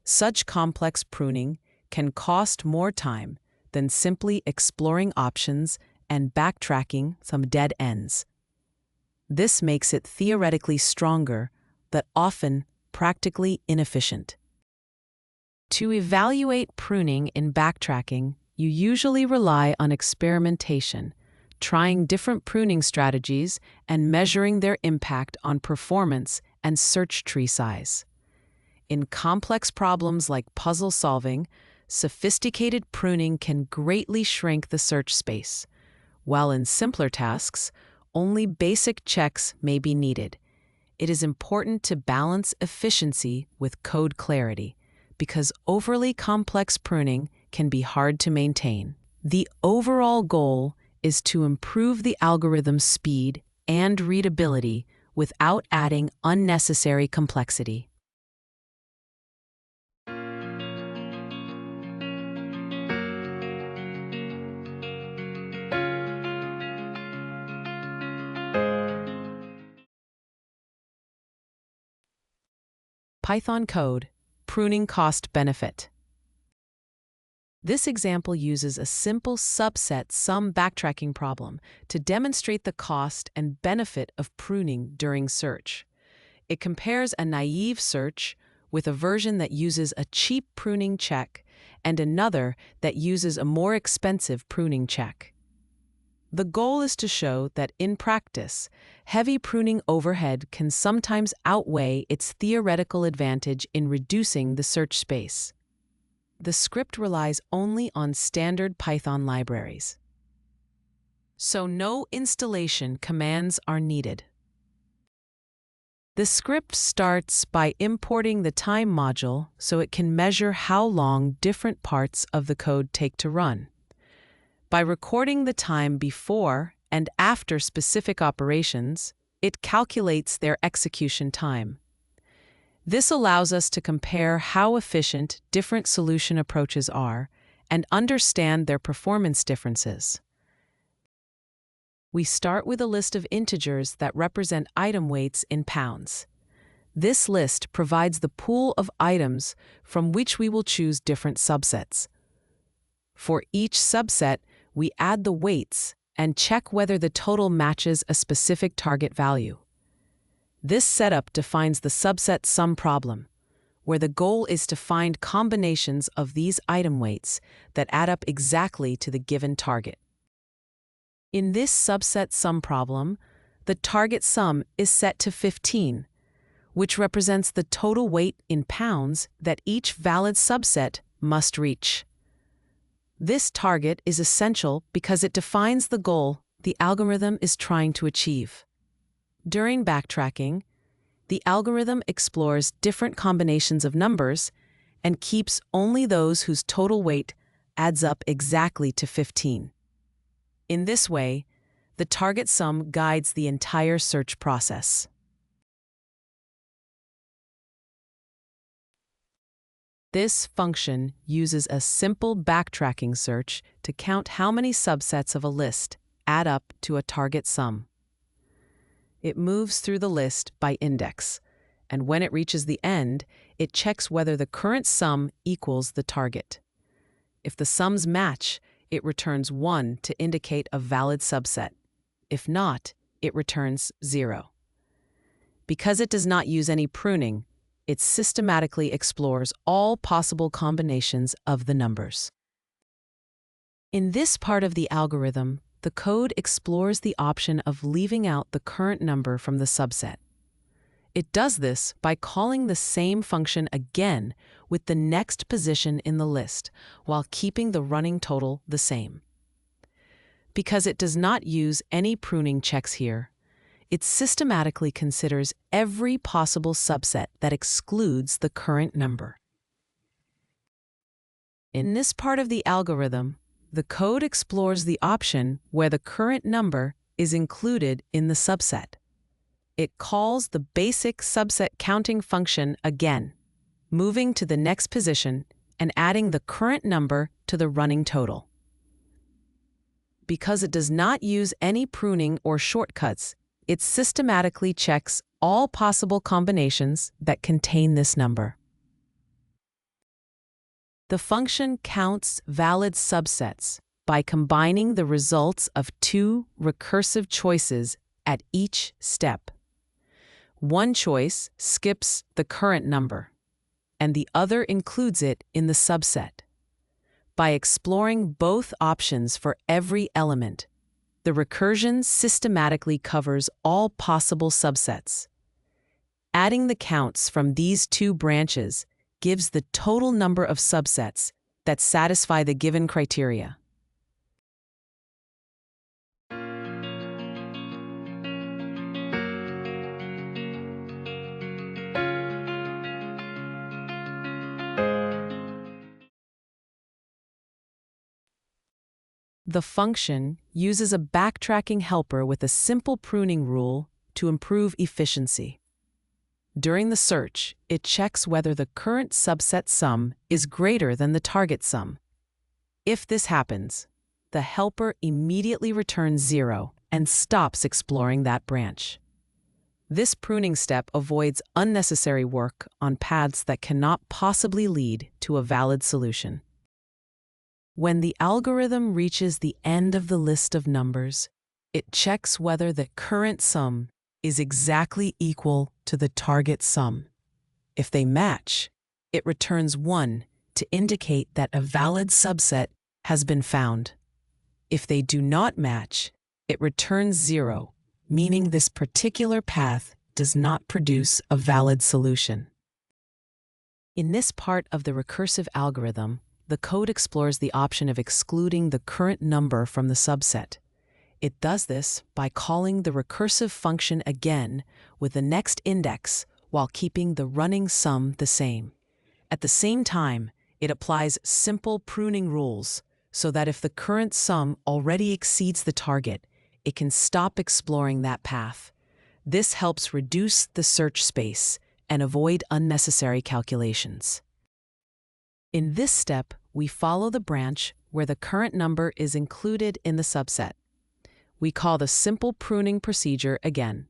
such complex pruning can cost more time than simply exploring options and backtracking some dead ends. This makes it theoretically stronger, but often practically inefficient. To evaluate pruning in backtracking, you usually rely on experimentation, trying different pruning strategies and measuring their impact on performance and search tree size. In complex problems like puzzle solving, sophisticated pruning can greatly shrink the search space, while in simpler tasks, only basic checks may be needed. It is important to balance efficiency with code clarity, because overly complex pruning can be hard to maintain. The overall goal is to improve the algorithm's speed and readability without adding unnecessary complexity. Python code, pruning cost benefit. This example uses a simple subset sum backtracking problem to demonstrate the cost and benefit of pruning during search. It compares a naive search with a version that uses a cheap pruning check and another that uses a more expensive pruning check. The goal is to show that in practice, heavy pruning overhead can sometimes outweigh its theoretical advantage in reducing the search space. The script relies only on standard Python libraries, so no installation commands are needed. The script starts by importing the time module so it can measure how long different parts of the code take to run. By recording the time before and after specific operations, it calculates their execution time. This allows us to compare how efficient different solution approaches are and understand their performance differences. We start with a list of integers that represent item weights in pounds. This list provides the pool of items from which we will choose different subsets. For each subset, we add the weights and check whether the total matches a specific target value. This setup defines the subset sum problem, where the goal is to find combinations of these item weights that add up exactly to the given target. In this subset sum problem, the target sum is set to 15, which represents the total weight in pounds that each valid subset must reach. This target is essential because it defines the goal the algorithm is trying to achieve. During backtracking, the algorithm explores different combinations of numbers and keeps only those whose total weight adds up exactly to 15. In this way, the target sum guides the entire search process. This function uses a simple backtracking search to count how many subsets of a list add up to a target sum. It moves through the list by index, and when it reaches the end, it checks whether the current sum equals the target. If the sums match, it returns 1 to indicate a valid subset. If not, it returns 0. Because it does not use any pruning, it systematically explores all possible combinations of the numbers. In this part of the algorithm, the code explores the option of leaving out the current number from the subset. It does this by calling the same function again with the next position in the list, while keeping the running total the same. Because it does not use any pruning checks here, it systematically considers every possible subset that excludes the current number. In this part of the algorithm, the code explores the option where the current number is included in the subset. It calls the basic subset counting function again, moving to the next position and adding the current number to the running total. Because it does not use any pruning or shortcuts, it systematically checks all possible combinations that contain this number. The function counts valid subsets by combining the results of two recursive choices at each step. One choice skips the current number, and the other includes it in the subset. By exploring both options for every element, the recursion systematically covers all possible subsets. Adding the counts from these two branches gives the total number of subsets that satisfy the given criteria. The function uses a backtracking helper with a simple pruning rule to improve efficiency. During the search, it checks whether the current subset sum is greater than the target sum. If this happens, the helper immediately returns 0 and stops exploring that branch. This pruning step avoids unnecessary work on paths that cannot possibly lead to a valid solution. When the algorithm reaches the end of the list of numbers, it checks whether the current sum is exactly equal to the target sum. If they match, it returns 1 to indicate that a valid subset has been found. If they do not match, it returns 0, meaning this particular path does not produce a valid solution. In this part of the recursive algorithm, the code explores the option of excluding the current number from the subset. It does this by calling the recursive function again with the next index while keeping the running sum the same. At the same time, it applies simple pruning rules so that if the current sum already exceeds the target, it can stop exploring that path. This helps reduce the search space and avoid unnecessary calculations. In this step, we follow the branch where the current number is included in the subset. We call the simple pruning procedure again,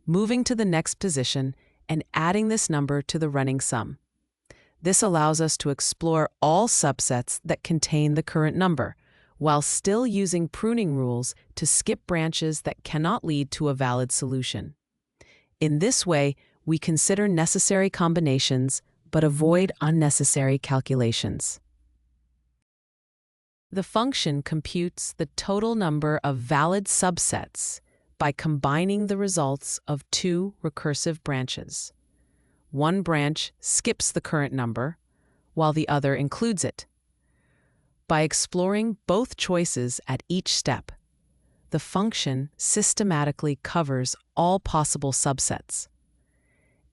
moving to the next position and adding this number to the running sum. This allows us to explore all subsets that contain the current number, while still using pruning rules to skip branches that cannot lead to a valid solution. In this way, we consider necessary combinations but avoid unnecessary calculations. The function computes the total number of valid subsets by combining the results of 2 recursive branches. One branch skips the current number, while the other includes it. By exploring both choices at each step, the function systematically covers all possible subsets.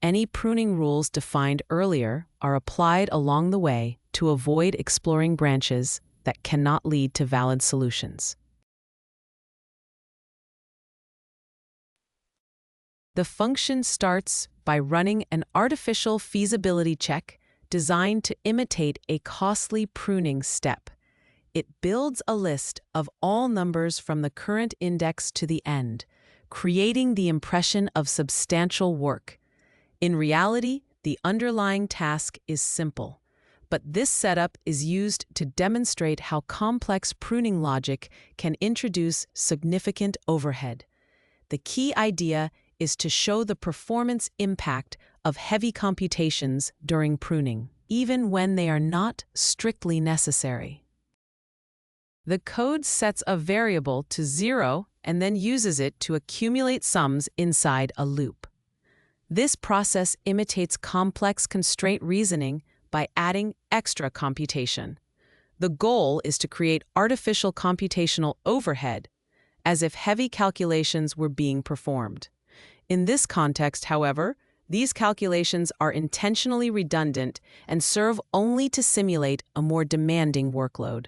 Any pruning rules defined earlier are applied along the way to avoid exploring branches that cannot lead to valid solutions. The function starts by running an artificial feasibility check designed to imitate a costly pruning step. It builds a list of all numbers from the current index to the end, creating the impression of substantial work. In reality, the underlying task is simple, but this setup is used to demonstrate how complex pruning logic can introduce significant overhead. The key idea is to show the performance impact of heavy computations during pruning, even when they are not strictly necessary. The code sets a variable to 0 and then uses it to accumulate sums inside a loop. This process imitates complex constraint reasoning by adding extra computation. The goal is to create artificial computational overhead, as if heavy calculations were being performed. In this context, however, these calculations are intentionally redundant and serve only to simulate a more demanding workload.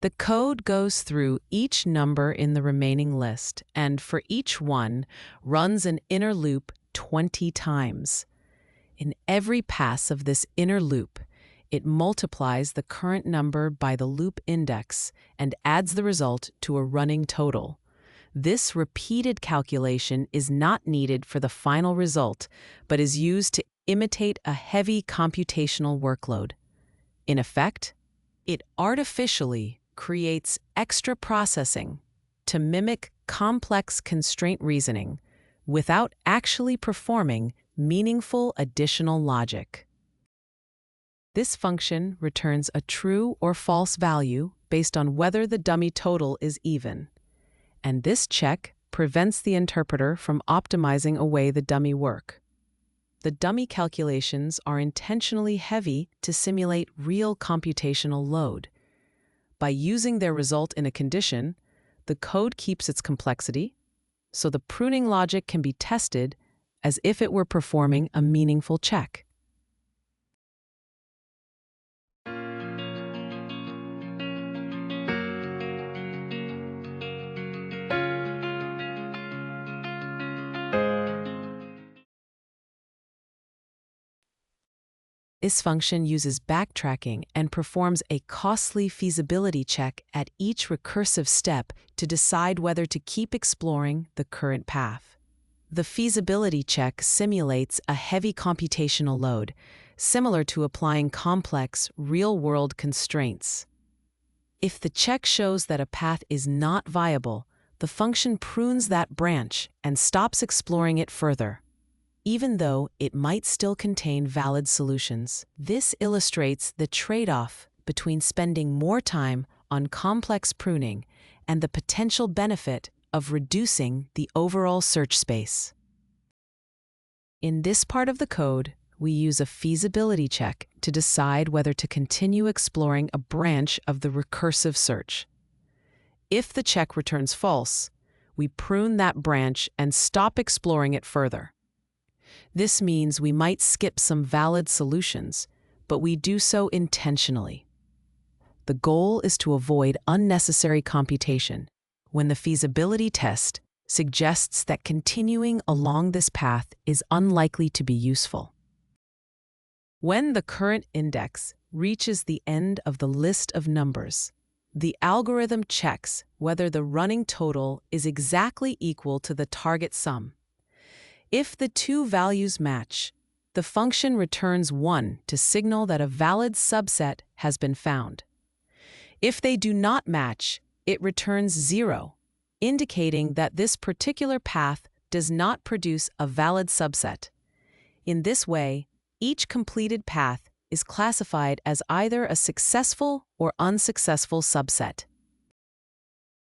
The code goes through each number in the remaining list and, for each one, runs an inner loop 20 times. In every pass of this inner loop, it multiplies the current number by the loop index and adds the result to a running total. This repeated calculation is not needed for the final result, but is used to imitate a heavy computational workload. In effect, it artificially creates extra processing to mimic complex constraint reasoning without actually performing meaningful additional logic. This function returns a true or false value based on whether the dummy total is even, and this check prevents the interpreter from optimizing away the dummy work. The dummy calculations are intentionally heavy to simulate real computational load. By using their result in a condition, the code keeps its complexity, so the pruning logic can be tested as if it were performing a meaningful check. This function uses backtracking and performs a costly feasibility check at each recursive step to decide whether to keep exploring the current path. The feasibility check simulates a heavy computational load, similar to applying complex, real-world constraints. If the check shows that a path is not viable, the function prunes that branch and stops exploring it further, even though it might still contain valid solutions. This illustrates the trade-off between spending more time on complex pruning and the potential benefit of reducing the overall search space. In this part of the code, we use a feasibility check to decide whether to continue exploring a branch of the recursive search. If the check returns false, we prune that branch and stop exploring it further. This means we might skip some valid solutions, but we do so intentionally. The goal is to avoid unnecessary computation when the feasibility test suggests that continuing along this path is unlikely to be useful. When the current index reaches the end of the list of numbers, the algorithm checks whether the running total is exactly equal to the target sum. If the two values match, the function returns 1 to signal that a valid subset has been found. If they do not match, it returns 0, indicating that this particular path does not produce a valid subset. In this way, each completed path is classified as either a successful or unsuccessful subset.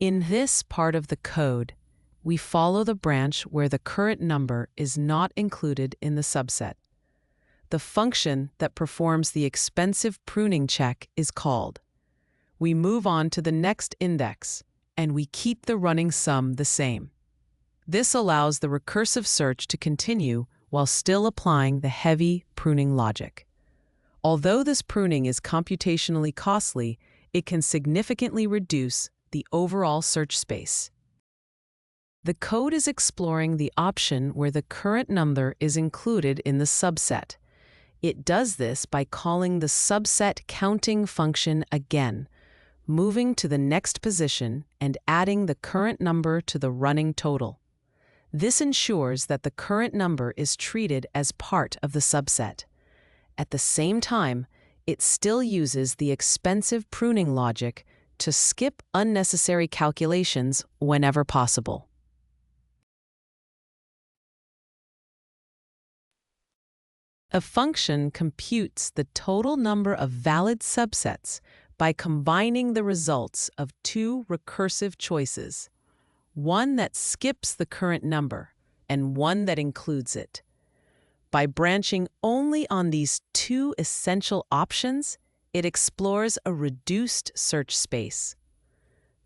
In this part of the code, we follow the branch where the current number is not included in the subset. The function that performs the expensive pruning check is called. We move on to the next index, and we keep the running sum the same. This allows the recursive search to continue while still applying the heavy pruning logic. Although this pruning is computationally costly, it can significantly reduce the overall search space. The code is exploring the option where the current number is included in the subset. It does this by calling the subset counting function again, moving to the next position and adding the current number to the running total. This ensures that the current number is treated as part of the subset. At the same time, it still uses the expensive pruning logic to skip unnecessary calculations whenever possible. A function computes the total number of valid subsets by combining the results of two recursive choices, one that skips the current number and one that includes it. By branching only on these two essential options, it explores a reduced search space.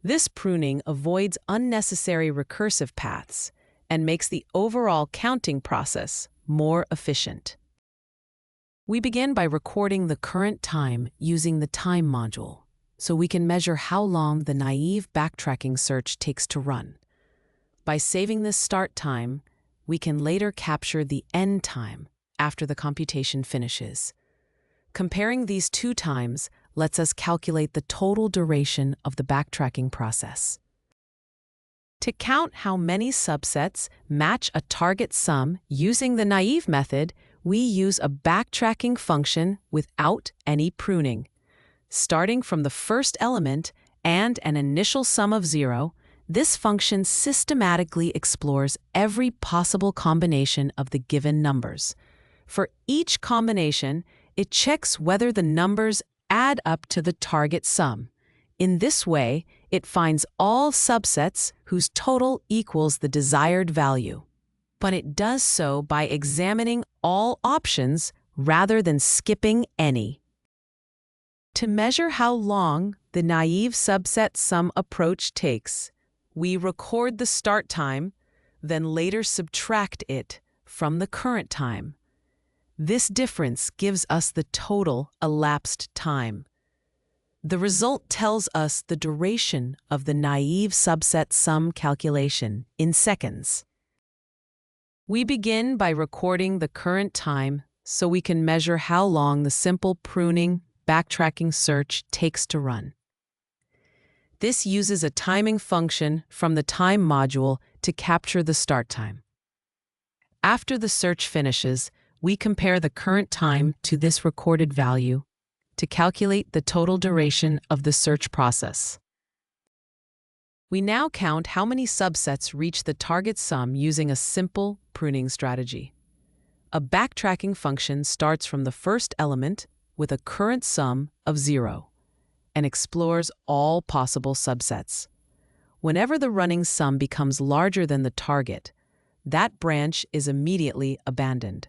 This pruning avoids unnecessary recursive paths and makes the overall counting process more efficient. We begin by recording the current time using the time module, so we can measure how long the naive backtracking search takes to run. By saving this start time, we can later capture the end time after the computation finishes. Comparing these two times lets us calculate the total duration of the backtracking process. To count how many subsets match a target sum using the naive method, we use a backtracking function without any pruning. Starting from the first element and an initial sum of 0, this function systematically explores every possible combination of the given numbers. For each combination, it checks whether the numbers add up to the target sum. In this way, it finds all subsets whose total equals the desired value. But it does so by examining all options rather than skipping any. To measure how long the naive subset sum approach takes, we record the start time, then later subtract it from the current time. This difference gives us the total elapsed time. The result tells us the duration of the naive subset sum calculation in seconds. We begin by recording the current time so we can measure how long the simple pruning, backtracking search takes to run. This uses a timing function from the time module to capture the start time. After the search finishes, we compare the current time to this recorded value to calculate the total duration of the search process. We now count how many subsets reach the target sum using a simple pruning strategy. A backtracking function starts from the first element with a current sum of 0 and explores all possible subsets. Whenever the running sum becomes larger than the target, that branch is immediately abandoned.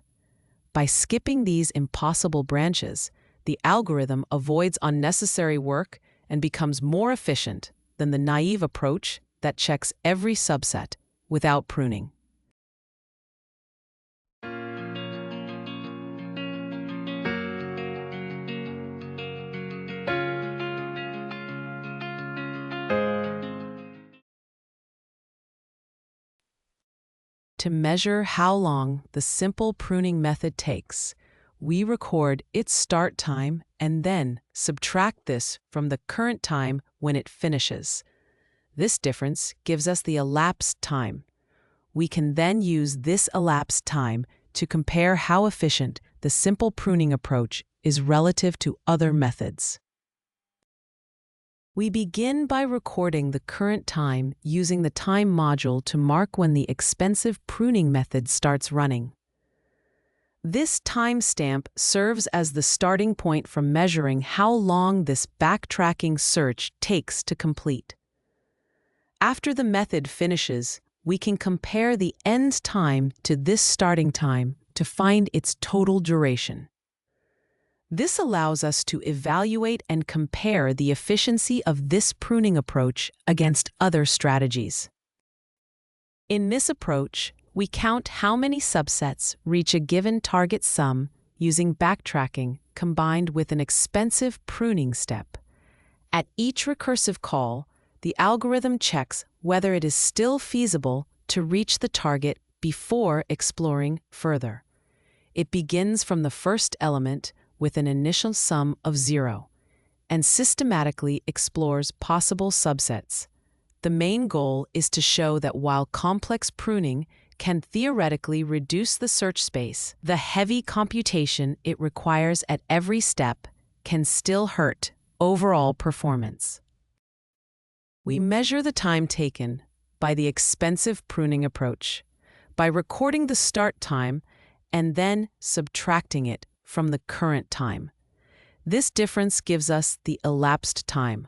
By skipping these impossible branches, the algorithm avoids unnecessary work and becomes more efficient than the naive approach that checks every subset without pruning. To measure how long the simple pruning method takes, we record its start time and then subtract this from the current time when it finishes. This difference gives us the elapsed time. We can then use this elapsed time to compare how efficient the simple pruning approach is relative to other methods. We begin by recording the current time using the time module to mark when the expensive pruning method starts running. This timestamp serves as the starting point for measuring how long this backtracking search takes to complete. After the method finishes, we can compare the end time to this starting time to find its total duration. This allows us to evaluate and compare the efficiency of this pruning approach against other strategies. In this approach, we count how many subsets reach a given target sum using backtracking combined with an expensive pruning step. At each recursive call, the algorithm checks whether it is still feasible to reach the target before exploring further. It begins from the first element with an initial sum of 0 and systematically explores possible subsets. The main goal is to show that while complex pruning can theoretically reduce the search space, the heavy computation it requires at every step can still hurt overall performance. We measure the time taken by the expensive pruning approach, by recording the start time and then subtracting it from the current time. This difference gives us the elapsed time.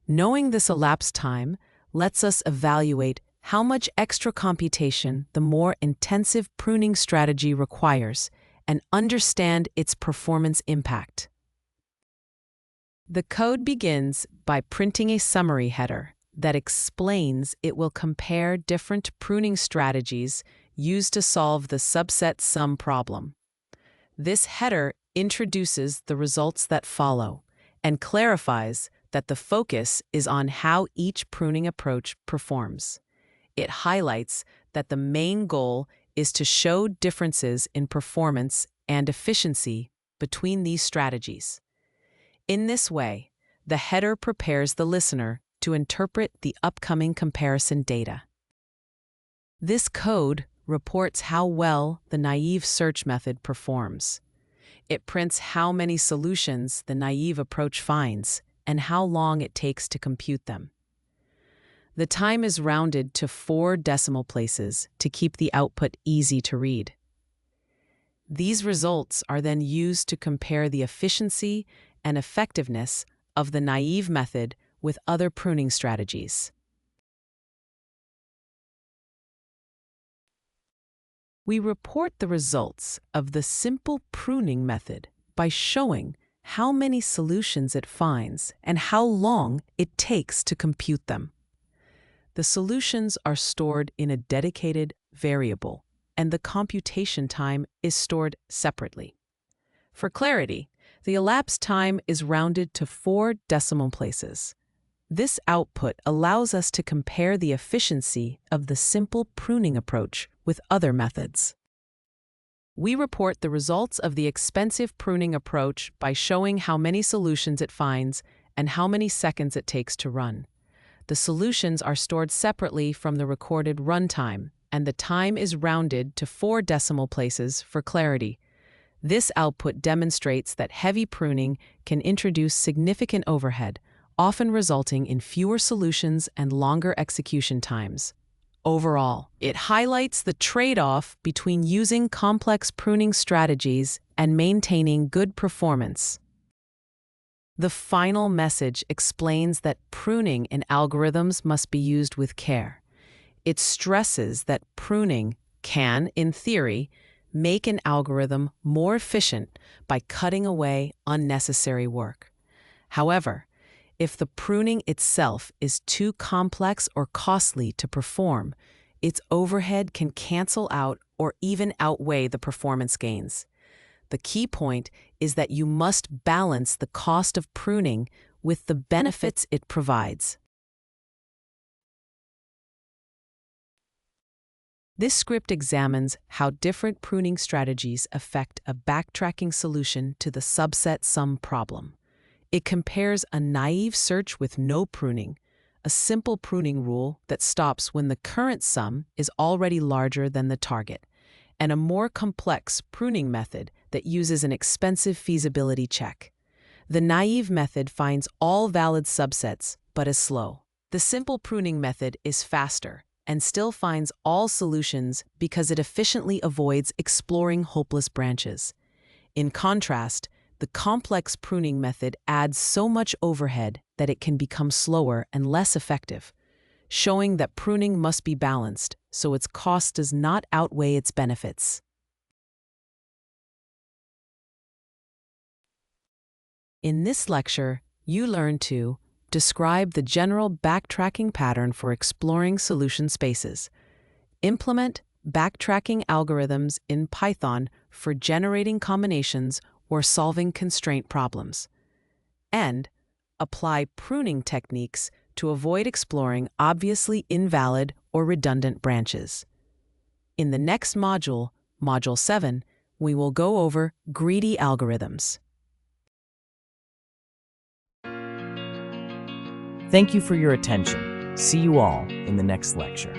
Knowing this elapsed time lets us evaluate how much extra computation the more intensive pruning strategy requires and understand its performance impact. The code begins by printing a summary header that explains it will compare different pruning strategies used to solve the subset sum problem. This header introduces the results that follow and clarifies that the focus is on how each pruning approach performs. It highlights that the main goal is to show differences in performance and efficiency between these strategies. In this way, the header prepares the listener to interpret the upcoming comparison data. This code reports how well the naive search method performs. It prints how many solutions the naive approach finds and how long it takes to compute them. The time is rounded to 4 decimal places to keep the output easy to read. These results are then used to compare the efficiency and effectiveness of the naive method with other pruning strategies. We report the results of the simple pruning method by showing how many solutions it finds and how long it takes to compute them. The solutions are stored in a dedicated variable, and the computation time is stored separately. For clarity, the elapsed time is rounded to 4 decimal places. This output allows us to compare the efficiency of the simple pruning approach with other methods. We report the results of the expensive pruning approach by showing how many solutions it finds and how many seconds it takes to run. The solutions are stored separately from the recorded runtime, and the time is rounded to 4 decimal places for clarity. This output demonstrates that heavy pruning can introduce significant overhead, often resulting in fewer solutions and longer execution times. Overall, it highlights the trade-off between using complex pruning strategies and maintaining good performance. The final message explains that pruning in algorithms must be used with care. It stresses that pruning can, in theory, make an algorithm more efficient by cutting away unnecessary work. However, if the pruning itself is too complex or costly to perform, its overhead can cancel out or even outweigh the performance gains. The key point is that you must balance the cost of pruning with the benefits it provides. This script examines how different pruning strategies affect a backtracking solution to the subset sum problem. It compares a naive search with no pruning, a simple pruning rule that stops when the current sum is already larger than the target, and a more complex pruning method that uses an expensive feasibility check. The naive method finds all valid subsets but is slow. The simple pruning method is faster and still finds all solutions because it efficiently avoids exploring hopeless branches. In contrast, the complex pruning method adds so much overhead that it can become slower and less effective, showing that pruning must be balanced so its cost does not outweigh its benefits. In this lecture, you learn to describe the general backtracking pattern for exploring solution spaces, implement backtracking algorithms in Python for generating combinations or solving constraint problems, and apply pruning techniques to avoid exploring obviously invalid or redundant branches. In the next module, Module 7, we will go over greedy algorithms. Thank you for your attention. See you all in the next lecture.